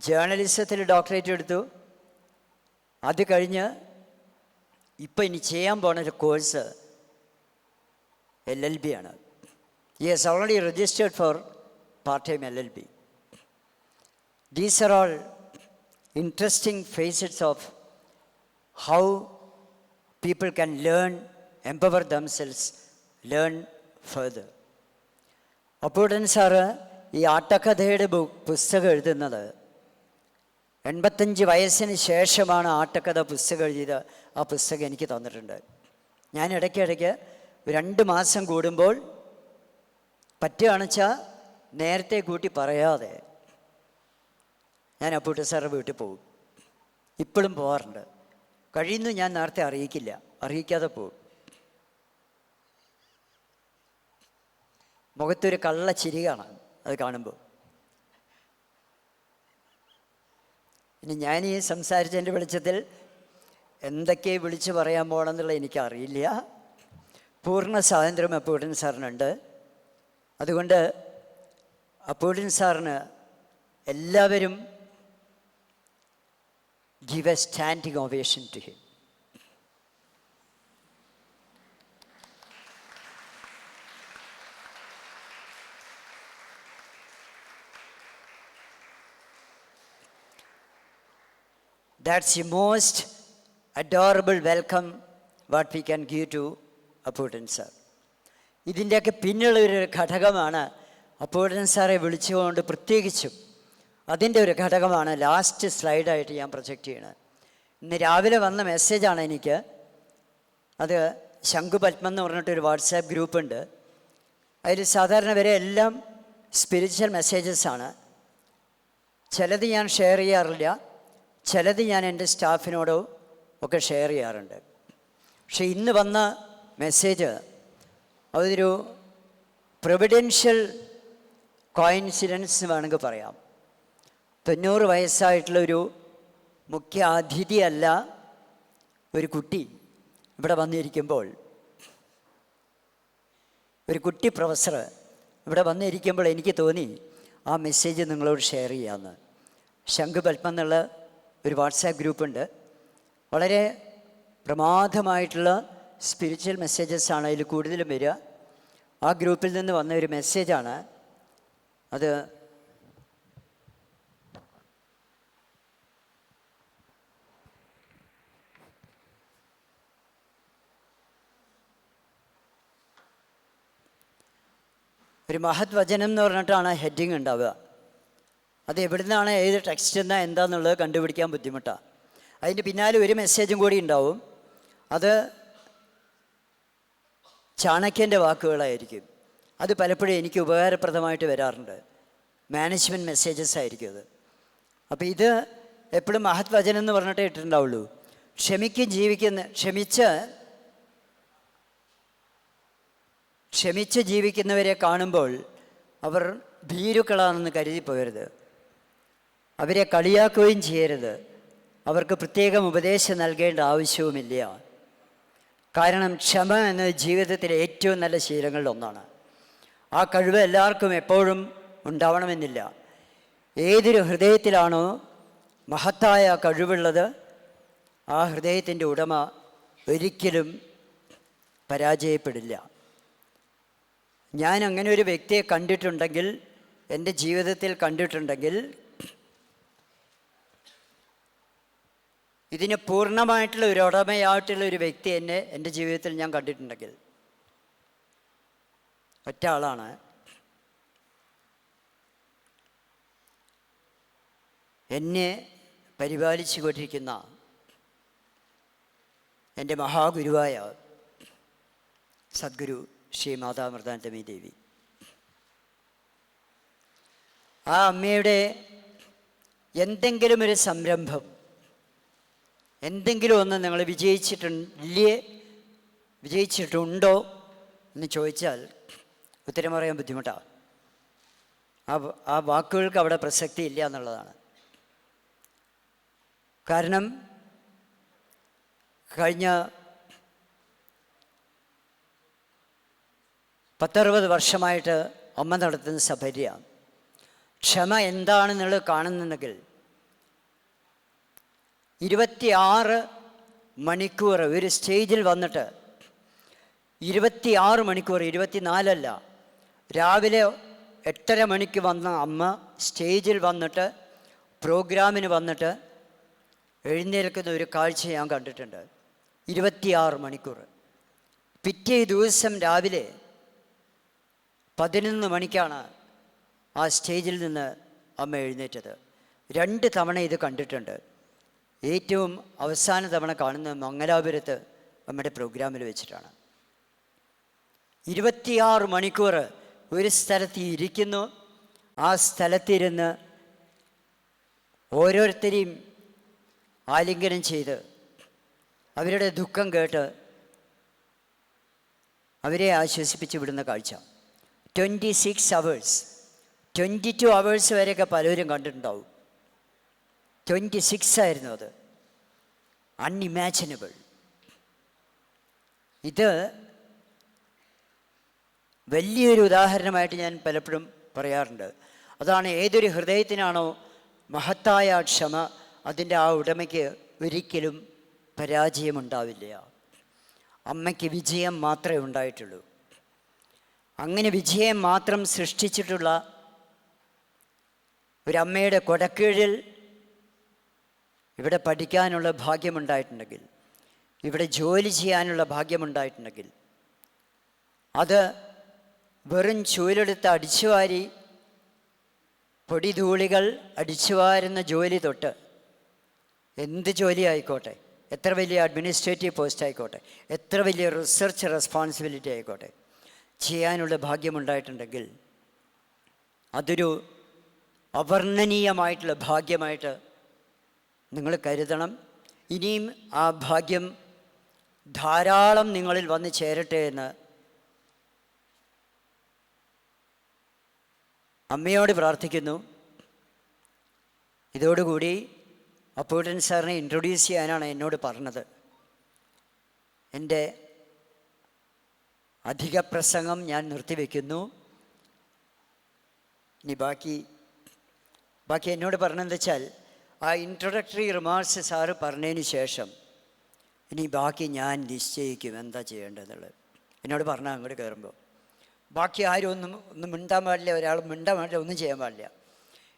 ജേർണലിസത്തിൽ ഡോക്ടറേറ്റ് എടുത്തു. അത് കഴിഞ്ഞ് ഇപ്പം ഇനി ചെയ്യാൻ പോണൊരു കോഴ്സ് LLB ആണ്. He has already registered for part time LLB. These are all interesting facets of how people can learn, empower themselves, learn further. Apputtan sir ഈ ആട്ടക്കഥയുടെ പുസ്തകം എഴുതുന്നത് 85 വയസ്സിന് ശേഷമാണ് ആട്ടക്കഥ പുസ്തകം എഴുതിയത്. ആ പുസ്തകം എനിക്ക് തന്നിട്ടുണ്ട്. ഞാൻ ഇടയ്ക്കിടയ്ക്ക് 2 മാസം കൂടുമ്പോൾ പറ്റുകയാണെന്ന് വെച്ചാൽ നേരത്തെ കൂട്ടി പറയാതെ ഞാൻ അപ്പൂട്ട സാറ് വീട്ടിൽ പോകും. ഇപ്പോഴും പോകാറുണ്ട്. കഴിയുന്നു ഞാൻ നേരത്തെ അറിയിക്കാതെ പോകും. മുഖത്തൊരു കള്ള ചിരി കാണാം അത് കാണുമ്പോൾ. ഇനി ഞാൻ ഈ സംസാരിച്ചതിൻ്റെ വെളിച്ചത്തിൽ എന്തൊക്കെ വിളിച്ച് പറയാൻ പോകണമെന്നുള്ളത് എനിക്കറിയില്ല. പൂർണ്ണ സ്വാതന്ത്ര്യം അപ്പൂട്ടൻ സാറിനുണ്ട്. അതുകൊണ്ട് അപ്പൂട്ടൻ സാറിന് എല്ലാവരും give a standing ovation to him. That's the most adorable welcome what we can give to Apputan sir. ഇതിൻ്റെയൊക്കെ പിന്നിലുള്ളൊരു ഘടകമാണ് അപ്പൂട്ടൻ സാറെ വിളിച്ചുകൊണ്ട് പ്രത്യേകിച്ചും അതിൻ്റെ ഒരു ഘടകമാണ് ലാസ്റ്റ് സ്ലൈഡായിട്ട് ഞാൻ പ്രൊജക്റ്റ് ചെയ്യണത്. ഇന്ന് രാവിലെ വന്ന മെസ്സേജാണ് എനിക്ക്. അത് ശംഖുപത്മം എന്ന് പറഞ്ഞിട്ടൊരു വാട്സാപ്പ് ഗ്രൂപ്പുണ്ട്. അതിൽ സാധാരണ വരെ എല്ലാം സ്പിരിച്വൽ മെസ്സേജസാണ്. ചിലത് ഞാൻ ഷെയർ ചെയ്യാറില്ല, ചിലത് ഞാൻ എൻ്റെ സ്റ്റാഫിനോടോ ഒക്കെ ഷെയർ ചെയ്യാറുണ്ട്. പക്ഷെ ഇന്ന് വന്ന മെസ്സേജ് അതൊരു പ്രൊവിഡൻഷ്യൽ കോയിൻസിഡൻസ് വേണമെങ്കിൽ പറയാം. 90 വയസ്സായിട്ടുള്ളൊരു മുഖ്യ അതിഥിയല്ല ഒരു കുട്ടി ഇവിടെ വന്നിരിക്കുമ്പോൾ, ഒരു കുട്ടി പ്രൊഫസർ ഇവിടെ വന്നിരിക്കുമ്പോൾ എനിക്ക് തോന്നി ആ മെസ്സേജ് നിങ്ങളോട് ഷെയർ ചെയ്യാമെന്ന്. ശംഖുപത്മം എന്നുള്ള ഒരു വാട്സാപ്പ് ഗ്രൂപ്പുണ്ട്. വളരെ പ്രമാദമായിട്ടുള്ള സ്പിരിച്വൽ മെസ്സേജസാണ് അതിൽ കൂടുതലും വരിക. ആ ഗ്രൂപ്പിൽ നിന്ന് വന്ന ഒരു മെസ്സേജാണ് അത്. ഒരു മഹത് വചനം എന്ന് പറഞ്ഞിട്ടാണ് ഹെഡിങ് ഉണ്ടാവുക. അത് എവിടെ നിന്നാണ്, ഏത് ടെക്സ്റ്റ് എന്നാ എന്താണെന്നുള്ളത് കണ്ടുപിടിക്കാൻ ബുദ്ധിമുട്ടാണ്. അതിൻ്റെ പിന്നാലെ ഒരു മെസ്സേജും കൂടി ഉണ്ടാവും. അത് ചാണക്യൻ്റെ വാക്കുകളായിരിക്കും. അത് പലപ്പോഴും എനിക്ക് ഉപകാരപ്രദമായിട്ട് വരാറുണ്ട്. മാനേജ്മെൻറ്റ് മെസ്സേജസ് ആയിരിക്കും അത്. അപ്പോൾ ഇത് എപ്പോഴും മഹത് വചനം എന്ന് പറഞ്ഞിട്ടേ ഇട്ടിട്ടുണ്ടാവുള്ളൂ. ക്ഷമിച്ച് ജീവിക്കുന്നവരെ കാണുമ്പോൾ അവർ ഭീരുക്കളാണെന്ന് കരുതി പോകരുത്. അവരെ കളിയാക്കുകയും ചെയ്യരുത്. അവർക്ക് പ്രത്യേകം ഉപദേശം നൽകേണ്ട ആവശ്യവുമില്ല. കാരണം ക്ഷമ എന്നത് ജീവിതത്തിലെ ഏറ്റവും നല്ല ശീലങ്ങളിൽ ഒന്നാണ്. ആ കഴിവ് എല്ലാവർക്കും എപ്പോഴും ഉണ്ടാവണമെന്നില്ല. ഏതൊരു ഹൃദയത്തിലാണോ മഹത്തായ കഴിവുള്ളത്, ആ ഹൃദയത്തിൻ്റെ ഉടമ ഒരിക്കലും പരാജയപ്പെടില്ല. ഞാൻ അങ്ങനെ ഒരു വ്യക്തിയെ കണ്ടിട്ടുണ്ടെങ്കിൽ, എൻ്റെ ജീവിതത്തിൽ കണ്ടിട്ടുണ്ടെങ്കിൽ, ഇതിന് പൂർണ്ണമായിട്ടുള്ള ഒരു ഉടമയായിട്ടുള്ള ഒരു വ്യക്തി എൻ്റെ ജീവിതത്തിൽ ഞാൻ കണ്ടിട്ടുണ്ടെങ്കിൽ ഒറ്റ ആളാണ്. എന്നെ പരിപാലിച്ചു കൊണ്ടിരിക്കുന്ന എൻ്റെ മഹാഗുരുവായ സദ്ഗുരു ശ്രീ മാതാമൃതാനന്ദമയി ദേവി. ആ അമ്മയുടെ എന്തെങ്കിലും ഒരു സംരംഭം, എന്തെങ്കിലും ഒന്ന് നിങ്ങൾ വിജയിച്ചിട്ടുണ്ടോ എന്ന് ചോദിച്ചാൽ ഉത്തരം പറയാൻ ബുദ്ധിമുട്ടാണ്. ആ വാക്കുകൾക്ക് അവിടെ പ്രസക്തി ഇല്ല എന്നുള്ളതാണ്. കാരണം കഴിഞ്ഞ 10-60 വർഷമായിട്ട് അമ്മ നടത്തുന്ന സഫര്യ ക്ഷമ എന്താണെന്നുള്ളത് കാണുന്നുണ്ടെങ്കിൽ 26 മണിക്കൂർ ഒരു സ്റ്റേജിൽ വന്നിട്ട് 26 മണിക്കൂർ, 24 അല്ല, രാവിലെ 8:30 മണിക്ക് വന്ന അമ്മ സ്റ്റേജിൽ വന്നിട്ട് പ്രോഗ്രാമിന് വന്നിട്ട് എഴുന്നേൽക്കുന്ന ഒരു കാഴ്ച ഞാൻ കണ്ടിട്ടുണ്ട്. 26 മണിക്കൂർ. പിറ്റേ ദിവസം രാവിലെ 11 മണിക്കാണ് ആ സ്റ്റേജിൽ നിന്ന് അമ്മ എഴുന്നേറ്റത്. 2 തവണ ഇത് കണ്ടിട്ടുണ്ട്. ഏറ്റവും അവസാന തവണ കാണുന്നത് മംഗലാപുരത്ത് അമ്മയുടെ പ്രോഗ്രാമിൽ വെച്ചിട്ടാണ്. 26 മണിക്കൂർ ഒരു സ്ഥലത്ത് ഇരിക്കുന്നു. ആ സ്ഥലത്തിരുന്ന് ഓരോരുത്തരെയും ആലിംഗനം ചെയ്ത് അവരുടെ ദുഃഖം കേട്ട് അവരെ ആശ്വസിപ്പിച്ച് വിടുന്ന കാഴ്ച. 26 hours, 22 hours വരെയൊക്കെ പലരും കണ്ടിട്ടുണ്ടാവും. 26 ആയിരുന്നു അത്. അൺഇമാജിനബിൾ. ഇത് വലിയൊരു ഉദാഹരണമായിട്ട് ഞാൻ പലപ്പോഴും പറയാറുണ്ട്. അതാണ് ഏതൊരു ഹൃദയത്തിനാണോ മഹത്തായ ക്ഷമ, അതിൻ്റെ ആ ഉടമയ്ക്ക് ഒരിക്കലും പരാജയമുണ്ടാവില്ല. അമ്മയ്ക്ക് വിജയം മാത്രമേ ഉണ്ടായിട്ടുള്ളൂ. അങ്ങനെ വിജയം മാത്രം സൃഷ്ടിച്ചിട്ടുള്ള ഒരമ്മയുടെ കൊടക്കീഴിൽ ഇവിടെ പഠിക്കാനുള്ള ഭാഗ്യമുണ്ടായിട്ടുണ്ടെങ്കിൽ, ഇവിടെ ജോലി ചെയ്യാനുള്ള ഭാഗ്യമുണ്ടായിട്ടുണ്ടെങ്കിൽ, അത് വെറും ചൂലെടുത്ത് അടിച്ചുവാരി പൊടിധൂളികൾ അടിച്ചുവാരുന്ന ജോലി തൊട്ട് എന്ത് ജോലി ആയിക്കോട്ടെ, എത്ര വലിയ അഡ്മിനിസ്ട്രേറ്റീവ് പോസ്റ്റ് ആയിക്കോട്ടെ, എത്ര വലിയ റിസർച്ച് റെസ്പോൺസിബിലിറ്റി ആയിക്കോട്ടെ, ചെയ്യാനുള്ള ഭാഗ്യമുണ്ടായിട്ടുണ്ടെങ്കിൽ അതൊരു അവർണ്ണനീയമായിട്ടുള്ള ഭാഗ്യമായിട്ട് നിങ്ങൾ കരുതണം. ഇനിയും ആ ഭാഗ്യം ധാരാളം നിങ്ങളിൽ വന്ന് ചേരട്ടെ എന്ന് അമ്മയോട് പ്രാർത്ഥിക്കുന്നു. ഇതോടുകൂടി അപ്പൂട്ടൻ സാറിനെ ഇൻട്രൊഡ്യൂസ് ചെയ്യാനാണ് എന്നോട് പറഞ്ഞത്. എൻ്റെ അധിക പ്രസംഗം ഞാൻ നിർത്തിവെക്കുന്നു. ഇനി ബാക്കി എന്നോട് പറഞ്ഞതെന്ന് വെച്ചാൽ, ആ ഇൻട്രൊഡക്ടറി റിമാർക്സ് സാറ് പറഞ്ഞതിന് ശേഷം ഇനി ബാക്കി ഞാൻ നിശ്ചയിക്കും എന്താ ചെയ്യേണ്ടതെന്നുള്ളത്. എന്നോട് പറഞ്ഞാൽ അങ്ങോട്ട് കയറുമ്പോൾ ബാക്കി ആരും ഒന്നും മിണ്ടാൻ പാടില്ല, ഒരാൾ മിണ്ടാൻ പാടില്ല, ഒന്നും ചെയ്യാൻ പാടില്ല.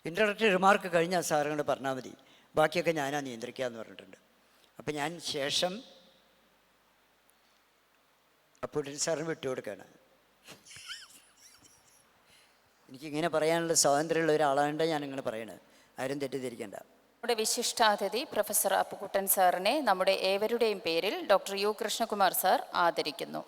ഇൻട്രൊഡക്ടറി റിമാർക്ക് കഴിഞ്ഞാൽ സാറുകൊണ്ട് പറഞ്ഞാൽ മതി, ബാക്കിയൊക്കെ ഞാനാ നിയന്ത്രിക്കാമെന്ന് പറഞ്ഞിട്ടുണ്ട്. അപ്പം ഞാൻ ശേഷം അപ്പൂട്ടൻ സാറിന് വിട്ടുകൊടുക്കുകയാണ്. എനിക്കിങ്ങനെ പറയാനുള്ള സ്വാതന്ത്ര്യമുള്ള ഒരാളാണ് ഞാനിങ്ങനെ പറയണത്. ആരും തെറ്റിദ്ധരിക്കേണ്ട. നമ്മുടെ വിശിഷ്ടാതിഥി പ്രൊഫസർ അപ്പുക്കുട്ടൻ സാറിനെ നമ്മുടെ ഏവരുടെയും പേരിൽ ഡോക്ടർ യു കൃഷ്ണകുമാർ സാർ ആദരിക്കുന്നു.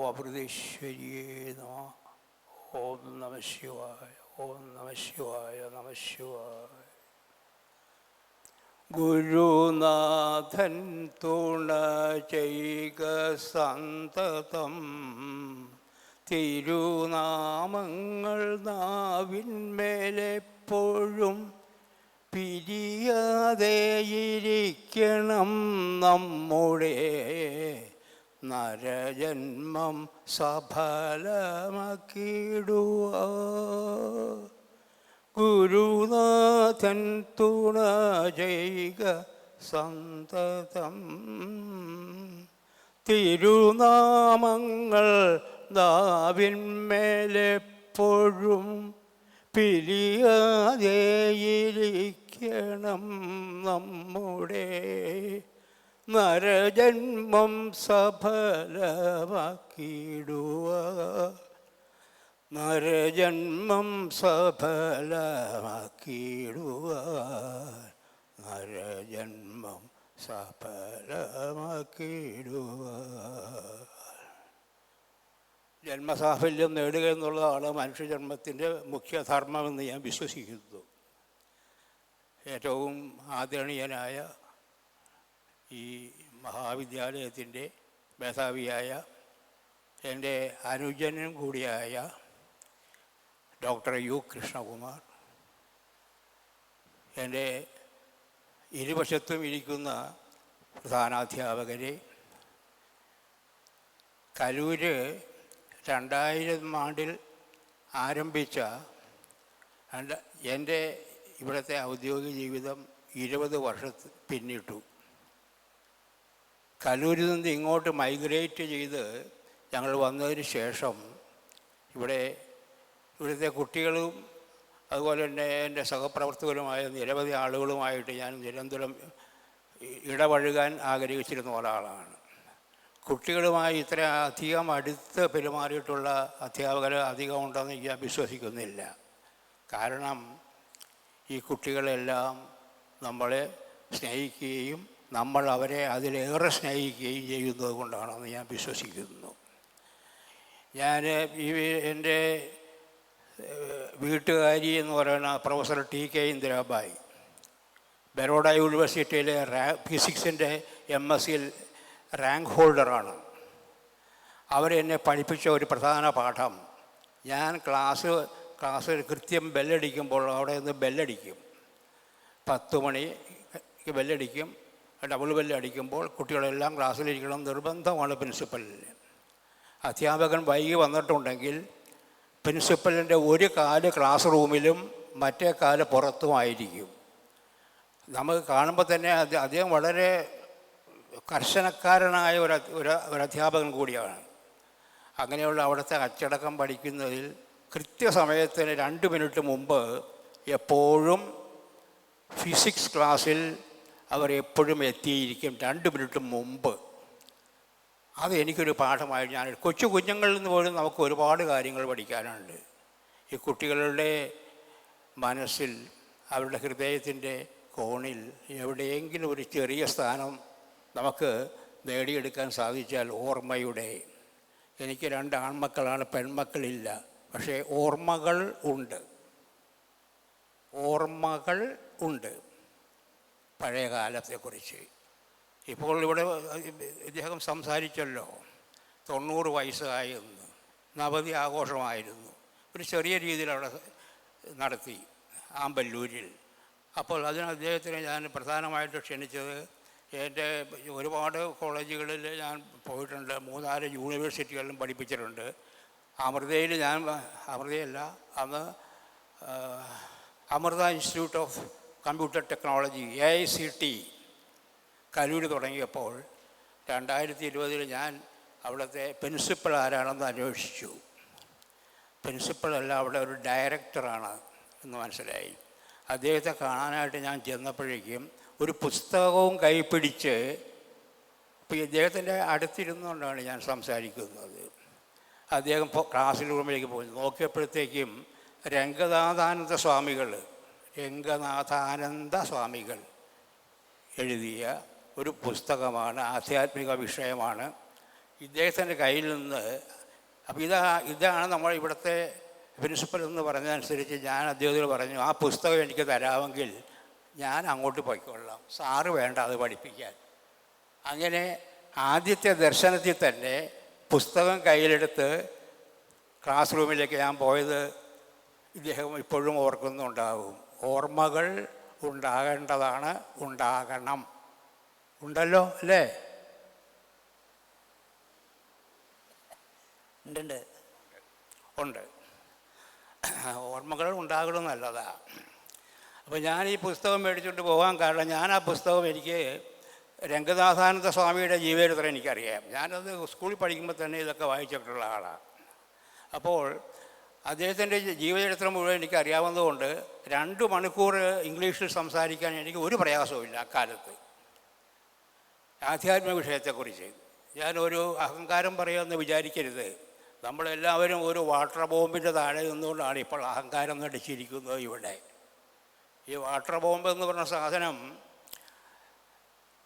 അമൃതേശ്വരിയേ നമഃ. ഓം നമഃ ശിവായ. ഓം നമഃ ശിവായ. നമഃ ശിവായ. ഗുരുനാഥൻ തുണ ചെയ്യുക സന്തതം, തിരുനാമങ്ങൾ നാവിന്മേലെപ്പോഴും പിരിയാതെയിരിക്കണം നമ്മുടെ നരജന്മം സഫലമാക്കിടുക. ഗുരുനാഥൻ തുണ ചെയ്യുക സന്തതം, തിരുനാമങ്ങൾ നാവിന്മേലെപ്പോഴും പിരിയാതെയിരിക്കണം നമ്മുടെ നരജന്മം സഫലമാക്കിടുക. നരജന്മം സഫലമാക്കിടുക. നരജന്മം സഫലമാക്കിടുക. ജന്മസാഫല്യം നേടുക എന്നുള്ളതാണ് മനുഷ്യജന്മത്തിൻ്റെ മുഖ്യധർമ്മമെന്ന് ഞാൻ വിശ്വസിക്കുന്നു. ഏറ്റവും ആദരണീയനായ ഈ മഹാവിദ്യാലയത്തിൻ്റെ മേധാവിയായ എൻ്റെ അനുജനും കൂടിയായ ഡോക്ടർ യു കൃഷ്ണകുമാർ, എൻ്റെ ഇരുവശത്തും ഇരിക്കുന്ന പ്രധാനാധ്യാപകരെ, കലൂര് 2000 ആണ്ടിൽ ആരംഭിച്ച എൻ്റെ ഇവിടുത്തെ ഔദ്യോഗിക ജീവിതം 20 വർഷത്തിൽ പിന്നിട്ടു. കലൂരിൽ നിന്ന് ഇങ്ങോട്ട് മൈഗ്രേറ്റ് ചെയ്ത് ഞങ്ങൾ വന്നതിന് ശേഷം ഇവിടുത്തെ കുട്ടികളും അതുപോലെ തന്നെ എൻ്റെ സഹപ്രവർത്തകരുമായ നിരവധി ആളുകളുമായിട്ട് ഞാൻ നിരന്തരം ഇടപഴകാൻ ആഗ്രഹിച്ചിരുന്ന ഒരാളാണ്. കുട്ടികളുമായി ഇത്ര അധികം അടുത്ത് പെരുമാറിയിട്ടുള്ള അധ്യാപകർ അധികം ഉണ്ടെന്ന് ഞാൻ വിശ്വസിക്കുന്നില്ല. കാരണം ഈ കുട്ടികളെല്ലാം നമ്മളെ സ്നേഹിക്കുകയും നമ്മൾ അവരെ അതിലേറെ സ്നേഹിക്കുകയും ചെയ്യുന്നത് കൊണ്ടാണെന്ന് ഞാൻ വിശ്വസിക്കുന്നു. ഞാൻ എൻ്റെ വീട്ടുകാരി എന്ന് പറയുന്ന പ്രൊഫസർ ടി.കെ. ഇന്ദിരാബായി, ബറോഡ യൂണിവേഴ്സിറ്റിയിലെ ഫിസിക്സിൻ്റെ MSc റാങ്ക് ഹോൾഡറാണ്. അവരെന്നെ പഠിപ്പിച്ച ഒരു പ്രധാന പാഠം, ഞാൻ ക്ലാസ്സിൽ കൃത്യം ബെല്ലടിക്കുമ്പോൾ അവിടെ നിന്ന് ബെല്ലടിക്കും. 10 മണിക്ക് ബെല്ലടിക്കും. ഡബിൾ ബെല്ലടിക്കുമ്പോൾ കുട്ടികളെല്ലാം ക്ലാസ്സിലിരിക്കണം നിർബന്ധമാണ് പ്രിൻസിപ്പലിന്. അധ്യാപകൻ വൈകി വന്നിട്ടുണ്ടെങ്കിൽ പ്രിൻസിപ്പലിൻ്റെ ഒരു കാല് ക്ലാസ് റൂമിലും മറ്റേ കാല് പുറത്തുമായിരിക്കും. നമുക്ക് കാണുമ്പോൾ തന്നെ അദ്ദേഹം വളരെ കർശനക്കാരനായ ഒരു അധ്യാപകൻ കൂടിയാണ്. അങ്ങനെയുള്ള അവിടുത്തെ അച്ചടക്കം പഠിക്കുന്നതിൽ കൃത്യസമയത്തിന് 2 മിനിറ്റ് മുമ്പ് എപ്പോഴും ഫിസിക്സ് ക്ലാസ്സിൽ അവർ എപ്പോഴും എത്തിയിരിക്കും, 2 മിനിറ്റ് മുമ്പ്. അത് എനിക്കൊരു പാഠമായി. ഞാൻ കുഞ്ഞുങ്ങളിൽ നിന്ന് പോലും നമുക്ക് ഒരുപാട് കാര്യങ്ങൾ പഠിക്കാനുണ്ട്. ഈ കുട്ടികളുടെ മനസ്സിൽ, അവരുടെ ഹൃദയത്തിൻ്റെ കോണിൽ എവിടെയെങ്കിലും ഒരു ചെറിയ സ്ഥാനം നമുക്ക് നേടിയെടുക്കാൻ സാധിച്ചാൽ ഓർമ്മയുടെ, എനിക്ക് 2 ആൺമക്കളാണ്, പെൺമക്കളില്ല, പക്ഷേ ഓർമ്മകൾ ഉണ്ട് പഴയ കാലത്തെക്കുറിച്ച്. ഇപ്പോൾ ഇവിടെ ഇദ്ദേഹം സംസാരിച്ചല്ലോ 90 വയസ്സായി എന്ന്. നവതി ആഘോഷമായിരുന്നു, ഒരു ചെറിയ രീതിയിൽ അവിടെ നടത്തി ആമ്പല്ലൂരിൽ. അപ്പോൾ അതിന് അദ്ദേഹത്തിനെ ഞാൻ പ്രധാനമായിട്ട് ക്ഷണിച്ചത്, എൻ്റെ ഒരുപാട് കോളേജുകളിൽ ഞാൻ പോയിട്ടുണ്ട്, 3-4 യൂണിവേഴ്സിറ്റികളിലും പഠിപ്പിച്ചിട്ടുണ്ട്. അമൃതയിൽ ഞാൻ അമൃതയല്ല, അന്ന് Amrita institute of computer technology AICT Kaloor തുടങ്ങിയപ്പോൾ 2020 ഞാൻ അവിടുത്തെ പ്രിൻസിപ്പൽ ആരാണെന്ന് അന്വേഷിച്ചു. പ്രിൻസിപ്പളല്ല, അവിടെ ഒരു ഡയറക്ടറാണ് എന്ന് മനസ്സിലായി. അദ്ദേഹത്തെ കാണാനായിട്ട് ഞാൻ ചെന്നപ്പോഴേക്കും ഒരു പുസ്തകവും കൈപ്പിടിച്ച്, ഇപ്പോൾ ഇദ്ദേഹത്തിൻ്റെ അടുത്തിരുന്നുകൊണ്ടാണ് ഞാൻ സംസാരിക്കുന്നത്. അദ്ദേഹം ക്ലാസ് റൂമിലേക്ക് പോയി നോക്കിയപ്പോഴത്തേക്കും രംഗനാഥാനന്ദ സ്വാമികൾ എഴുതിയ ഒരു പുസ്തകമാണ്, ആധ്യാത്മിക വിഷയമാണ്. ഇദ്ദേഹത്തിൻ്റെ കയ്യിൽ നിന്ന്, അപ്പോൾ ഇതാണ് നമ്മൾ ഇവിടുത്തെ പ്രിൻസിപ്പൽ എന്ന് പറഞ്ഞതനുസരിച്ച് ഞാൻ അദ്ദേഹത്തോട് പറഞ്ഞു, ആ പുസ്തകം എനിക്ക് തരാമെങ്കിൽ ഞാൻ അങ്ങോട്ട് പോയിക്കൊള്ളാം, സാറ് വേണ്ട അത് പഠിപ്പിക്കാൻ. അങ്ങനെ ആദ്യത്തെ ദർശനത്തിൽ തന്നെ പുസ്തകം കയ്യിലെടുത്ത് ക്ലാസ് റൂമിലേക്ക് ഞാൻ പോയത് ഇദ്ദേഹം ഇപ്പോഴും ഓർക്കുന്നുണ്ടാകും. ഓർമ്മകൾ ഉണ്ടാകേണ്ടതാണ്, ഉണ്ടാകണം. ഉണ്ടല്ലോ അല്ലേ? ഉണ്ട്. ഓർമ്മകൾ ഉണ്ടാകണം നല്ലതാണ്. അപ്പോൾ ഞാൻ ഈ പുസ്തകം മേടിച്ചുകൊണ്ട് പോകാൻ കാരണം, ഞാൻ ആ പുസ്തകം എനിക്ക് രംഗനാഥാനന്ദ സ്വാമിയുടെ ജീവചരിത്രം എനിക്കറിയാം. ഞാനത് സ്കൂളിൽ പഠിക്കുമ്പോൾ തന്നെ ഇതൊക്കെ വായിച്ചിട്ടുള്ള ആളാണ്. അപ്പോൾ അദ്ദേഹത്തിൻ്റെ ജീവചരിത്രം മുഴുവൻ എനിക്ക് അറിയാവുന്നതുകൊണ്ട് 2 മണിക്കൂർ ഇംഗ്ലീഷിൽ സംസാരിക്കാൻ എനിക്ക് ഒരു പ്രയാസവുമില്ല അക്കാലത്ത്. ആധ്യാത്മിക വിഷയത്തെക്കുറിച്ച് ഞാനൊരു അഹങ്കാരം പറയുമെന്ന് വിചാരിക്കരുത്. നമ്മളെല്ലാവരും ഒരു വാട്ടർ ബോംബിൻ്റെ താഴെ നിന്നുകൊണ്ടാണ് ഇപ്പോൾ അഹങ്കാരം നടിച്ചിരിക്കുന്നത് ഇവിടെ. ഈ വാട്ടർ ബോംബ് എന്ന് പറഞ്ഞ സാധനം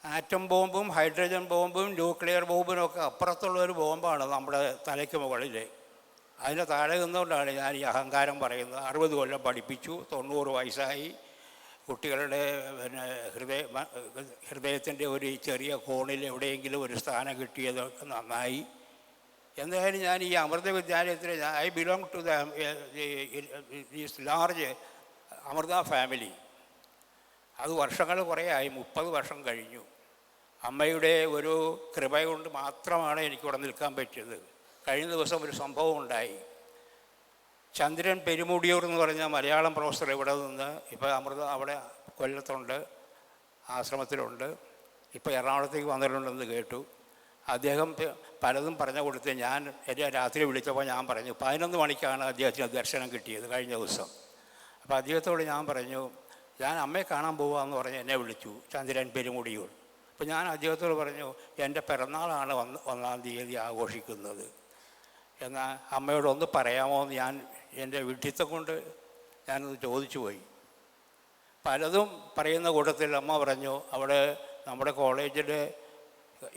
ആറ്റം ബോംബും ഹൈഡ്രജൻ ബോംബും ന്യൂക്ലിയർ ബോംബിനൊക്കെ അപ്പുറത്തുള്ളൊരു ബോംബാണ് നമ്മുടെ തലയ്ക്ക് മുകളിൽ. അതിന് താഴെ നിന്നുകൊണ്ടാണ് ഞാൻ ഈ അഹങ്കാരം പറയുന്നത്. 60 കൊല്ലം പഠിപ്പിച്ചു, 90 വയസ്സായി. കുട്ടികളുടെ ഹൃദയത്തിൻ്റെ ഒരു ചെറിയ കോണിൽ എവിടെയെങ്കിലും ഒരു സ്ഥാനം കിട്ടിയതൊക്കെ നന്നായി. എന്തായാലും ഞാൻ ഈ അമൃത വിദ്യാലയത്തിൽ I belong to these large Amrita family. അത് വർഷങ്ങൾ കുറേ ആയി, 30 വർഷം കഴിഞ്ഞു. അമ്മയുടെ ഒരു കൃപ കൊണ്ട് മാത്രമാണ് എനിക്കിവിടെ നിൽക്കാൻ പറ്റിയത്. കഴിഞ്ഞ ദിവസം ഒരു സംഭവം ഉണ്ടായി. ചന്ദ്രൻ പെരുമുടിയൂർ എന്ന് പറഞ്ഞ മലയാളം പ്രൊഫസർ ഇവിടെ നിന്ന് ഇപ്പോൾ അമൃത അവിടെ കൊല്ലത്തുണ്ട്, ആശ്രമത്തിലുണ്ട്, ഇപ്പോൾ എറണാകുളത്തേക്ക് വന്നിട്ടുണ്ടെന്ന് കേട്ടു. അദ്ദേഹം പലതും പറഞ്ഞു കൊടുത്ത് എന്നെ രാത്രി വിളിച്ചപ്പോൾ ഞാൻ പറഞ്ഞു 11 മണിക്കാണ് അദ്ദേഹത്തിന് ദർശനം കിട്ടിയത് കഴിഞ്ഞ ദിവസം. അപ്പോൾ അദ്ദേഹത്തോട് ഞാൻ പറഞ്ഞു, ഞാൻ അമ്മയെ കാണാൻ പോവാമെന്ന് പറഞ്ഞ് എന്നെ വിളിച്ചു ചന്ദ്രൻ പെരുമുടിയൂർ. അപ്പോൾ ഞാൻ അദ്ദേഹത്തോട് പറഞ്ഞു, എൻ്റെ പിറന്നാളാണ് 1-ാം തീയതി ആഘോഷിക്കുന്നത്, എന്നാൽ അമ്മയോടൊന്ന് പറയാമോ എന്ന് ഞാൻ എൻ്റെ വിഡ്ഢിത്തം കൊണ്ട് ഞാനത് ചോദിച്ചു പോയി. പലതും പറയുന്ന കൂട്ടത്തിൽ അമ്മ പറഞ്ഞു, അവിടെ നമ്മുടെ കോളേജിൽ,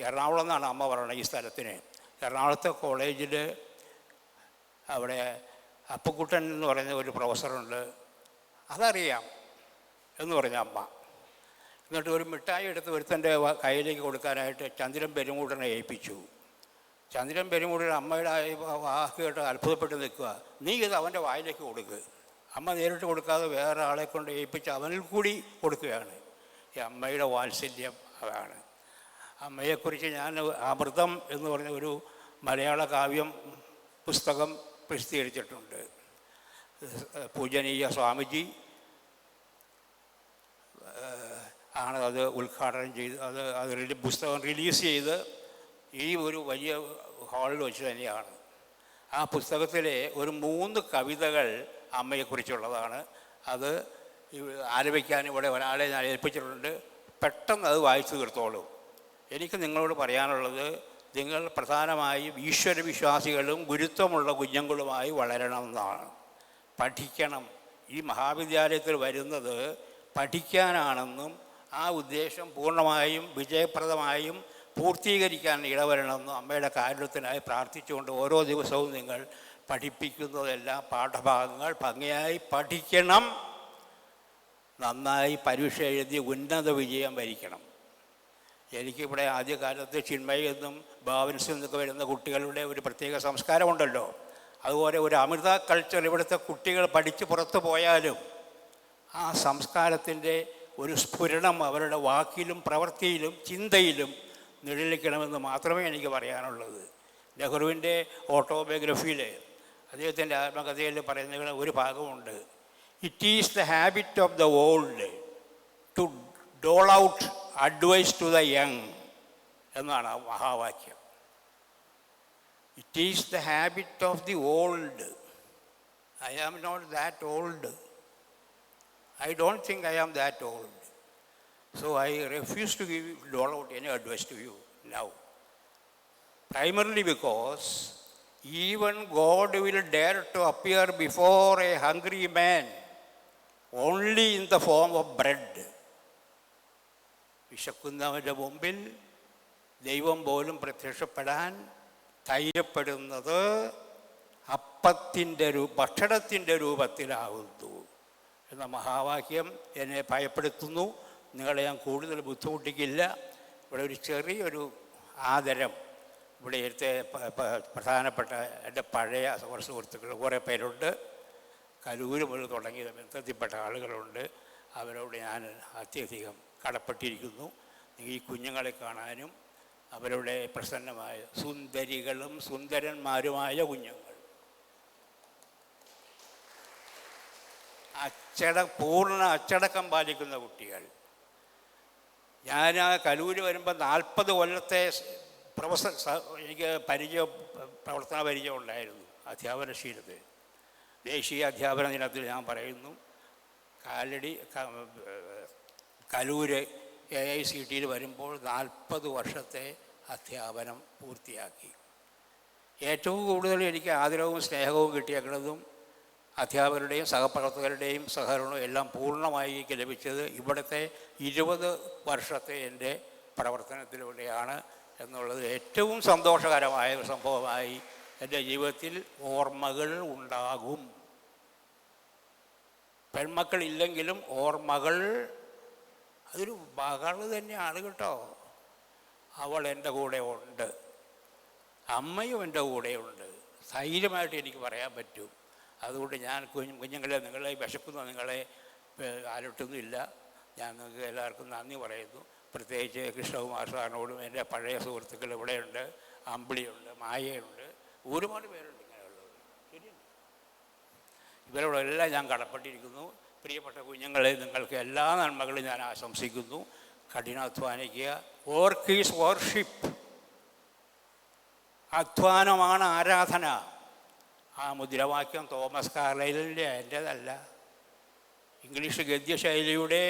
എറണാകുളം എന്നാണ് അമ്മ പറയുന്നത് ഈ സ്ഥലത്തിന്, എറണാകുളത്തെ കോളേജിൽ അവിടെ അപ്പുക്കുട്ടൻ എന്ന് പറയുന്ന ഒരു പ്രൊഫസറുണ്ട്, അതറിയാം എന്ന് പറഞ്ഞ അമ്മ. എന്നിട്ട് ഒരു മിഠായി എടുത്ത് ഒരുത്തൻ്റെ കയ്യിലേക്ക് കൊടുക്കാനായിട്ട് ചന്ദ്രൻ പെരുമൂടനെ ഏൽപ്പിച്ചു. ചന്ദ്രൻ പെരുമൂടൻ അമ്മയുടെ വാക്ക് കേട്ട് അത്ഭുതപ്പെട്ട് നിൽക്കുക. നീ ഇത് അവൻ്റെ വായിലേക്ക് കൊടുക്കുക. അമ്മ നേരിട്ട് കൊടുക്കാതെ വേറെ ആളെ കൊണ്ട് ഏൽപ്പിച്ച് അവനിൽ കൂടി കൊടുക്കുകയാണ്. ഈ അമ്മയുടെ വാത്സല്യം അതാണ്. അമ്മയെക്കുറിച്ച് ഞാൻ അമൃതം എന്ന് പറഞ്ഞ ഒരു മലയാള കാവ്യം പുസ്തകം പ്രസിദ്ധീകരിച്ചിട്ടുണ്ട്. പൂജനീയ സ്വാമിജി ആണ് അത് ഉദ്ഘാടനം ചെയ്ത് അത് പുസ്തകം റിലീസ് ചെയ്ത് ഈ ഒരു വലിയ ഹാളിൽ വെച്ച് തന്നെയാണ്. ആ പുസ്തകത്തിലെ ഒരു 3 കവിതകൾ അമ്മയെക്കുറിച്ചുള്ളതാണ്. അത് ആലപിക്കാൻ ഇവിടെ ഒരാളെ ഞാൻ ഏൽപ്പിച്ചിട്ടുണ്ട്. പെട്ടെന്ന് അത് വായിച്ചു തീർത്തോളൂ. എനിക്ക് നിങ്ങളോട് പറയാനുള്ളത്, നിങ്ങൾ പ്രധാനമായും ഈശ്വരവിശ്വാസികളും ഗുരുത്വമുള്ള കുഞ്ഞുങ്ങളുമായി വളരണമെന്നാണ്. പഠിക്കണം. ഈ മഹാവിദ്യാലയത്തിൽ വരുന്നത് പഠിക്കാനാണെന്നും ആ ഉദ്ദേശം പൂർണ്ണമായും വിജയപ്രദമായും പൂർത്തീകരിക്കാൻ ഇടവരണമെന്നും അമ്മയുടെ കാരുണ്യത്തിനായി പ്രാർത്ഥിച്ചുകൊണ്ട് ഓരോ ദിവസവും നിങ്ങൾ പഠിപ്പിക്കുന്നതെല്ലാം പാഠഭാഗങ്ങൾ ഭംഗിയായി പഠിക്കണം. നന്നായി പരീക്ഷ എഴുതി ഉന്നത വിജയം വരിക്കണം. എനിക്കിവിടെ ആദ്യകാലത്ത് ചിന്മയി എന്നും ഭാവൻസ് എന്നൊക്കെ വരുന്ന കുട്ടികളുടെ ഒരു പ്രത്യേക സംസ്കാരമുണ്ടല്ലോ. അതുപോലെ ഒരു അമൃത കൾച്ചർ ഇവിടുത്തെ കുട്ടികൾ പഠിച്ച് പുറത്തു പോയാലും ആ സംസ്കാരത്തിൻ്റെ ഒരു സ്ഫുരണം അവരുടെ വാക്കിലും പ്രവൃത്തിയിലും ചിന്തയിലും നിഴലിക്കണമെന്ന് മാത്രമേ എനിക്ക് പറയാനുള്ളത്. നെഹ്റുവിൻ്റെ ഓട്ടോബയോഗ്രഫിയിൽ അദ്ദേഹത്തിൻ്റെ ആത്മകഥയിൽ പറയുന്ന ഒരു ഭാഗമുണ്ട്, it is the habit of the old to dole out advice to the young എന്നാണ് ആ മഹാവാക്യം. It is the habit of the old. I am not that old. I don't think I am that old. So I refuse to dole out any advice to you now. Primarily because even God will dare to appear before a hungry man only in the form of bread. വിശക്കുന്നവൻ്റെ മുമ്പിൽ ദൈവം പോലും പ്രത്യക്ഷപ്പെടാൻ ധൈര്യപ്പെടുന്നത് ഭക്ഷണത്തിൻ്റെ രൂപത്തിലാവുന്നു എന്ന മഹാവാക്യം എന്നെ ഭയപ്പെടുത്തുന്നു. നിങ്ങളെ ഞാൻ കൂടുതൽ ബുദ്ധിമുട്ടിക്കില്ല. ഇവിടെ ഒരു ചെറിയൊരു ആദരം ഇവിടെ എടുത്ത പ്രധാനപ്പെട്ട എൻ്റെ പഴയ സുഹൃത്തുക്കൾ കുറേ പേരുണ്ട്. കലൂര് മുതൽ തുടങ്ങിയ ബന്ധത്തിൽപ്പെട്ട ആളുകളുണ്ട്. അവരോട് ഞാൻ അത്യധികം കടപ്പെട്ടിരിക്കുന്നു. ഈ കുഞ്ഞുങ്ങളെ കാണാനും അവരുടെ പ്രസന്നമായ സുന്ദരികളും സുന്ദരന്മാരുമായ കുഞ്ഞുങ്ങൾ, പൂർണ്ണ അച്ചടക്കം പാലിക്കുന്ന കുട്ടികൾ. ഞാൻ ആ കലൂര് വരുമ്പോൾ 40 കൊല്ലത്തെ എനിക്ക് പ്രവർത്തന പരിചയം ഉണ്ടായിരുന്നു അധ്യാപനശീലത്തിൽ. ദേശീയ അധ്യാപന ദിനത്തിൽ ഞാൻ പറയുന്നു, കലൂര് AICTയിൽ വരുമ്പോൾ 40 വർഷത്തെ അധ്യാപനം പൂർത്തിയാക്കി. ഏറ്റവും കൂടുതൽ എനിക്ക് ആദരവും സ്നേഹവും കിട്ടിയേക്കുന്നതും അധ്യാപകരുടെയും സഹപ്രവർത്തകരുടെയും സഹകരണവും എല്ലാം പൂർണ്ണമായി എനിക്ക് ലഭിച്ചത് ഇവിടുത്തെ 20 വർഷത്തെ എൻ്റെ പ്രവർത്തനത്തിലൂടെയാണ് എന്നുള്ളത് ഏറ്റവും സന്തോഷകരമായ ഒരു സംഭവമായി എൻ്റെ ജീവിതത്തിൽ ഓർമ്മകൾ ഉണ്ടാകും. പെൺമക്കളില്ലെങ്കിലും ഓർമ്മകൾ അതൊരു മകൾ തന്നെയാണ് കേട്ടോ. അവൾ എൻ്റെ കൂടെ ഉണ്ട്, അമ്മയും എൻ്റെ കൂടെയുണ്ട്. ധൈര്യമായിട്ട് എനിക്ക് പറയാൻ പറ്റും. അതുകൊണ്ട് ഞാൻ കുഞ്ഞുങ്ങളെ നിങ്ങളെ വിശക്കുന്ന നിങ്ങളെ ആലൊട്ടൊന്നുമില്ല. ഞാൻ നിങ്ങൾക്ക് എല്ലാവർക്കും നന്ദി പറയുന്നു. പ്രത്യേകിച്ച് കൃഷ്ണകുമാർ സാറിനോടും എൻ്റെ പഴയ സുഹൃത്തുക്കൾ ഇവിടെയുണ്ട്, അമ്പിളിയുണ്ട്, മായയുണ്ട്, ഒരുപാട് പേരുണ്ട് ഇങ്ങനെയുള്ളത്. ശരിയാണ്, ഇവരോടെല്ലാം ഞാൻ കടപ്പെട്ടിരിക്കുന്നു. പ്രിയപ്പെട്ട കുഞ്ഞുങ്ങളെ, നിങ്ങൾക്ക് എല്ലാ നന്മകളും ഞാൻ ആശംസിക്കുന്നു. കഠിനാധ്വാനിക്കുക. Work is worship. അധ്വാനമാണ് ആരാധന. ആ മുദ്രാവാക്യം തോമസ് കാർലൈലിൻ്റെ, എൻ്റേതല്ല. ഇംഗ്ലീഷ് ഗദ്യശൈലിയുടെ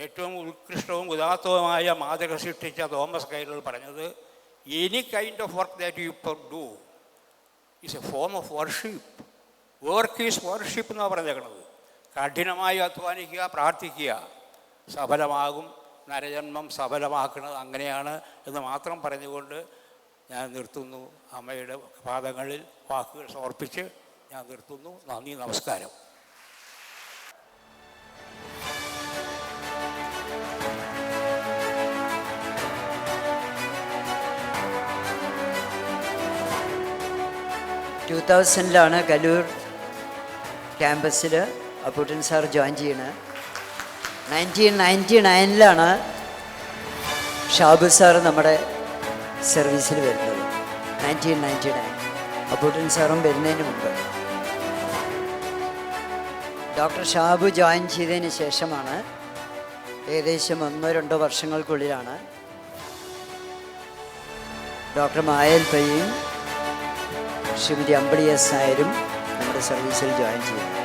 ഏറ്റവും ഉത്കൃഷ്ടവും ഉദാത്തവുമായ മാതൃക സൃഷ്ടിച്ച തോമസ് കാർലൈൽ പറഞ്ഞത്, any kind of work that you do is A form of worship. Work is worship എന്നാണ് പറഞ്ഞേക്കണത്. കഠിനമായി അധ്വാനിക്കുക, പ്രാർത്ഥിക്കുക, സഫലമാകും. നരജന്മം സഫലമാക്കുന്നത് അങ്ങനെയാണ് എന്ന് മാത്രം പറഞ്ഞുകൊണ്ട് ഞാൻ നിർത്തുന്നു. അമ്മയുടെ പാദങ്ങളിൽ വാക്കുകൾ സമർപ്പിച്ച് ഞാൻ നിർത്തുന്നു. നന്ദി, നമസ്കാരം. ലാണ് കലൂർ ക്യാമ്പസിൽ അപ്പൂട്ടൻ സാർ ജോയിൻ ചെയ്യണത്. 1999 ഷാബു സാർ നമ്മുടെ സർവീസിൽ വരുന്നത്. 1999 അപ്പൂട്ടൻ സാറും വരുന്നതിന് മുമ്പ്. ഡോക്ടർ ഷാബു ജോയിൻ ചെയ്തതിന് ശേഷമാണ്, ഏകദേശം 1-2 വർഷങ്ങൾക്കുള്ളിലാണ് ഡോക്ടർ മായൽ പയ്യും ശ്രീമതി അമ്പിളി എസ് നായരും നമ്മുടെ സർവീസിൽ ജോയിൻ ചെയ്യുന്നത്.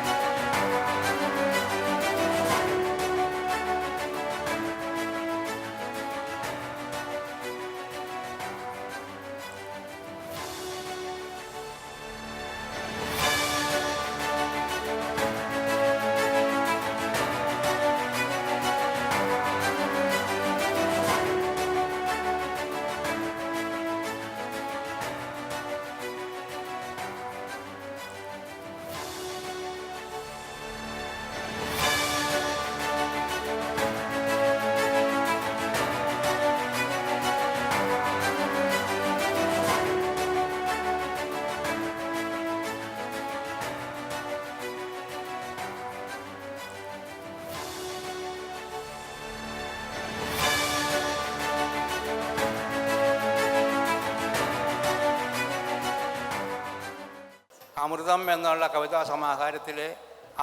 അമൃതം എന്നുള്ള കവിതാ സമാഹാരത്തിലെ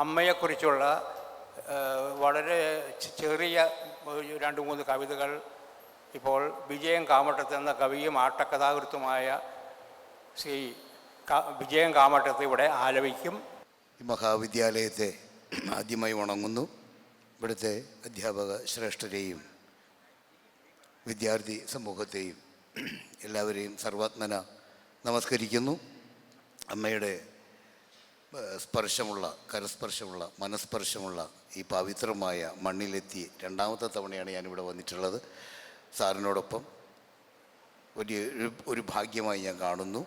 അമ്മയെക്കുറിച്ചുള്ള വളരെ ചെറിയ 2-3 കവിതകൾ ഇപ്പോൾ വിജയൻ കാമട്ടത്ത് എന്ന കവിയും ആട്ടക്കഥാകൃത്തുമായ ശ്രീ വിജയൻ കാമട്ടത്ത് ഇവിടെ ആലപിക്കും. ഈ മഹാവിദ്യാലയത്തെ ആദ്യമായി വണങ്ങുന്നു. ഇവിടുത്തെ അധ്യാപക ശ്രേഷ്ഠരെയും വിദ്യാർത്ഥി സമൂഹത്തെയും എല്ലാവരെയും സർവാത്മന നമസ്കരിക്കുന്നു. അമ്മയുടെ സ്പർശമുള്ള, കരസ്പർശമുള്ള, മനസ്പർശമുള്ള ഈ പവിത്രമായ മണ്ണിലെത്തി 2ാമത്തെ തവണയാണ് ഞാനിവിടെ വന്നിട്ടുള്ളത്. സാറിനോടൊപ്പം ഒരു ഭാഗ്യമായി ഞാൻ കാണുന്നു.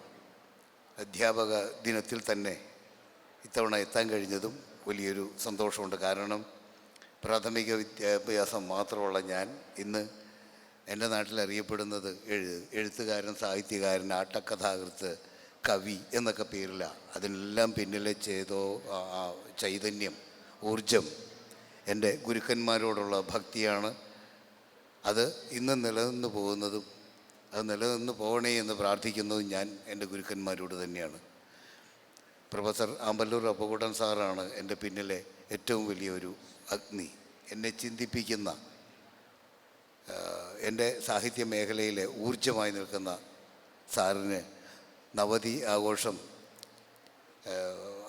അധ്യാപക ദിനത്തിൽ തന്നെ ഇത്തവണ എത്താൻ കഴിഞ്ഞതും വലിയൊരു സന്തോഷമുണ്ട്. കാരണം പ്രാഥമിക വിദ്യാഭ്യാസം മാത്രമുള്ള ഞാൻ ഇന്ന് എൻ്റെ നാട്ടിൽ അറിയപ്പെടുന്നത് എഴുത്തുകാരൻ, സാഹിത്യകാരൻ, ആട്ടക്കഥാകൃത്ത്, കവി എന്നൊക്കെ പേരിലാണ്. അതിനെല്ലാം പിന്നിലെ ചൈതന്യം, ഊർജം എൻ്റെ ഗുരുക്കന്മാരോടുള്ള ഭക്തിയാണ്. അത് ഇന്ന് നിലനിന്ന് പോകുന്നതും അത് നിലനിന്ന് പോകണേ എന്ന് പ്രാർത്ഥിക്കുന്നതും ഞാൻ എൻ്റെ ഗുരുക്കന്മാരോട് തന്നെയാണ്. പ്രൊഫസർ ആമ്പല്ലൂർ അപ്പുകുട്ടൻ സാറാണ് എൻ്റെ പിന്നിലെ ഏറ്റവും വലിയൊരു അഗ്നി. എന്നെ ചിന്തിപ്പിക്കുന്ന, എൻ്റെ സാഹിത്യ മേഖലയിലെ ഊർജ്ജമായി നിൽക്കുന്ന സാറിന് നവതി ആഘോഷം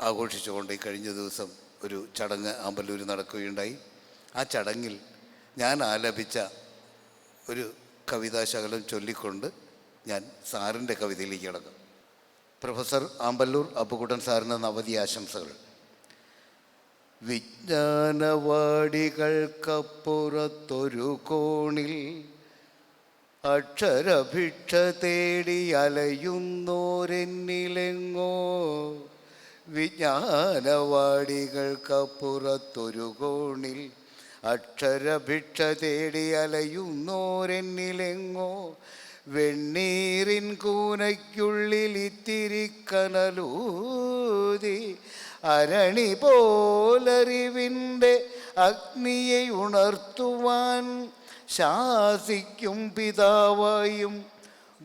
ആഘോഷിച്ചുകൊണ്ട് കഴിഞ്ഞ ദിവസം ഒരു ചടങ്ങ് ആമ്പല്ലൂർ നടക്കുകയുണ്ടായി. ആ ചടങ്ങിൽ ഞാൻ ആലപിച്ച ഒരു കവിതാശകലം ചൊല്ലിക്കൊണ്ട് ഞാൻ സാറിൻ്റെ കവിതയിലേക്ക് കടക്കും. പ്രൊഫസർ ആമ്പല്ലൂർ അപ്പുകുട്ടൻ സാറിന് നവതി ആശംസകൾ. വിജ്ഞാനവാടികൾക്കപ്പുറത്തൊരു കോണിൽ അക്ഷരഭിക്ഷ തേടി അലയുന്നോരെന്നിലെങ്ങോ. വിജ്ഞാനവാടികൾക്കപ്പുറത്തൊരു കോണിൽ അക്ഷരഭിക്ഷ തേടി അലയുന്നോരെന്നിലെങ്ങോ. വെണ്ണീറിൻ കൂനയ്ക്കുള്ളിൽ ഇത്തിരി കനലൂതി അരണി പോലറിവിൻ്റെ അഗ്നിയെ ഉണർത്തുവാൻ ശാസിക്കും പിതാവായും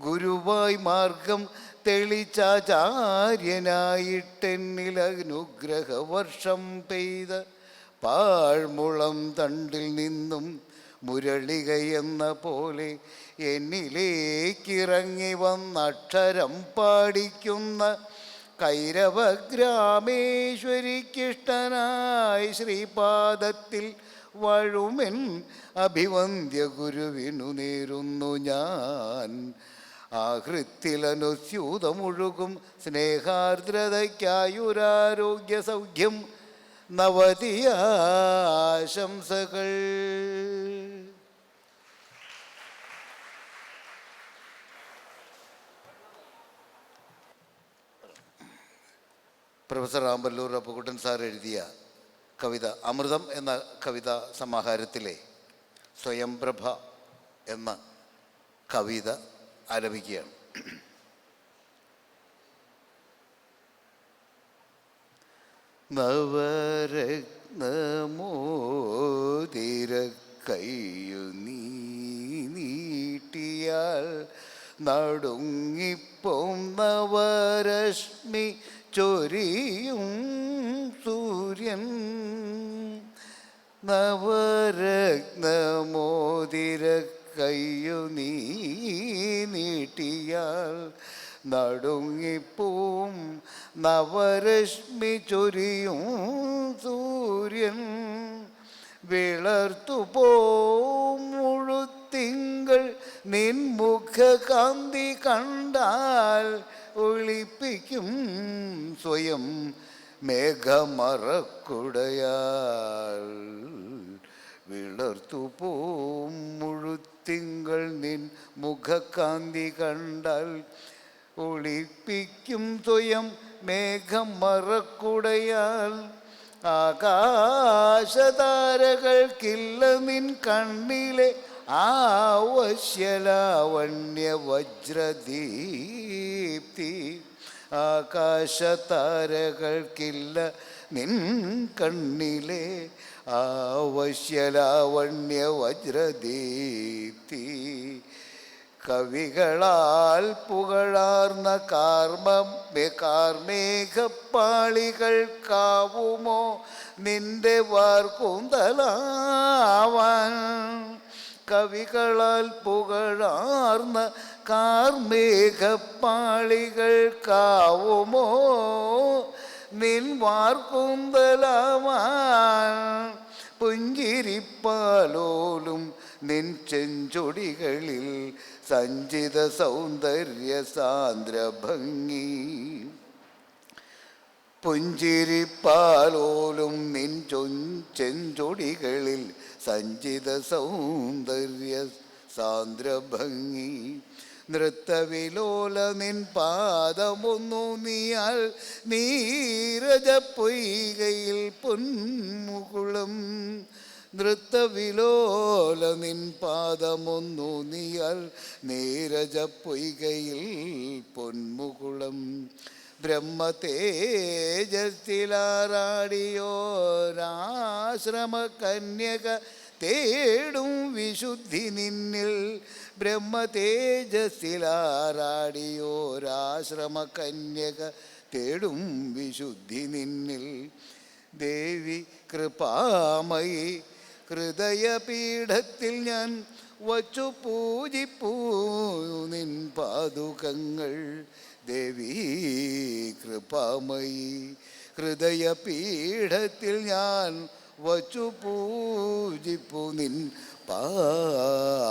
ഗുരുവായി മാർഗം തെളിച്ചാചാര്യനായിട്ടെന്നിൽ അനുഗ്രഹവർഷം പെയ്ത പാഴ്മുളം തണ്ടിൽ നിന്നും മുരളികയെന്ന പോലെ എന്നിലേക്കിറങ്ങി വന്നക്ഷരം പാടിക്കുന്ന കൈരവഗ്രാമേശ്വരിക്കിഷ്ടനായി ശ്രീപാദത്തിൽ വഴുമെൻ അഭിവന്ദ്യ ഗുരുവിനു നേരുന്നു ഞാൻ. ആഹൃത്തിലനുസ്യൂതമൊഴുകും സ്നേഹാർദ്രതയ്ക്കായുരാരോഗ്യ സൗഖ്യം നവതിയാശംസകൾ. പ്രൊഫസർ ആമ്പല്ലൂർ അപ്പുകുട്ടൻ സാർ എഴുതിയ കവിത അമൃതം എന്ന കവിതാ സമാഹാരത്തിലെ സ്വയംപ്രഭ എന്ന കവിത ആലപിക്കുകയാണ്. നവരത്നമോതിരക്കയ്യു നീട്ടിയാൽ നടുങ്ങിപ്പോം നവരശ്മി ചൊരിയും സൂര്യൻ. നവരത്നമോതിരക്കയ്യു നീട്ടിയാൽ നടുങ്ങിപ്പോം നവരശ്മി ചൊരിയും സൂര്യൻ. വിളർത്തുപോം മുഴുത്തിങ്കൾ നിൻമുഖകാന്തി കണ്ടാൽ ഒളിപ്പിക്കും സ്വയം മേഘമറക്കുടയാൽ. വിളർത്തുപോം മുഴുത്തിങ്കൾ നിൻ മുഖകാന്തി കണ്ടാൽ ഒളിപ്പിക്കും സ്വയം മേഘം മറക്കുടയാൽ. ആകാശതാരകൾക്കില്ല നിൻ കണ്ണിലെ ആവശ്യലാവണ്യ വജ്രദീപ്തി. ആകാശതാരകൾക്കില്ല നിൻ കണ്ണിലെ ആവശ്യലാവണ്യ വജ്രദീപ്തി. കവികളാൽ പുകഴാർന്ന കാർമേഘപ്പാളികൾക്കാവുമോ നിന്റെ വാർക്കൂന്തലാവാൻ? കവികളാൽ പുകഴാർന്ന കാർമേഘപ്പാളികൾക്കാവുമോ നിൻ വാർക്കൂന്തലാവാൻ? പുഞ്ചിരിപ്പാലോലും നിൻ ചെഞ്ചൊടികളിൽ സഞ്ചിത സൗന്ദര്യ സാന്ദ്ര ഭംഗി. പുഞ്ചിരിപ്പാലോലും നിൻ ചെഞ്ചൊടികളിൽ സഞ്ചിത സൗന്ദര്യ സാന്ദ്ര ഭംഗി. നൃത്തവിലോല നിൻ പാദമൊന്നു നീയാൽ നീരജ പൊയ്കയിൽ പൊന്മുകുളം. നൃത്തവിലോല നിൻ പാദമൊന്നു നീയാൽ നീരജ പൊയ്കയിൽ പൊന്മുകുളം. ബ്രഹ്മതേജസ്സിലാറാടിയോരാശ്രമ കന്യക തേടും വിശുദ്ധി നിന്നിൽ. ബ്രഹ്മതേജസ്സിലാറാടിയോരാശ്രമ കന്യക തേടും വിശുദ്ധി നിന്നിൽ. ദേവി കൃപാമയി ഹൃദയപീഠത്തിൽ ഞാൻ വച്ചു പൂജിപ്പൂ നിൻ പാദുകങ്ങൾ. ദേവി കൃപാമയി ഹൃദയപീഠത്തിൽ ഞാൻ വച്ചു പൂജിപ്പു നിൻ പാദുകങ്ങൾ.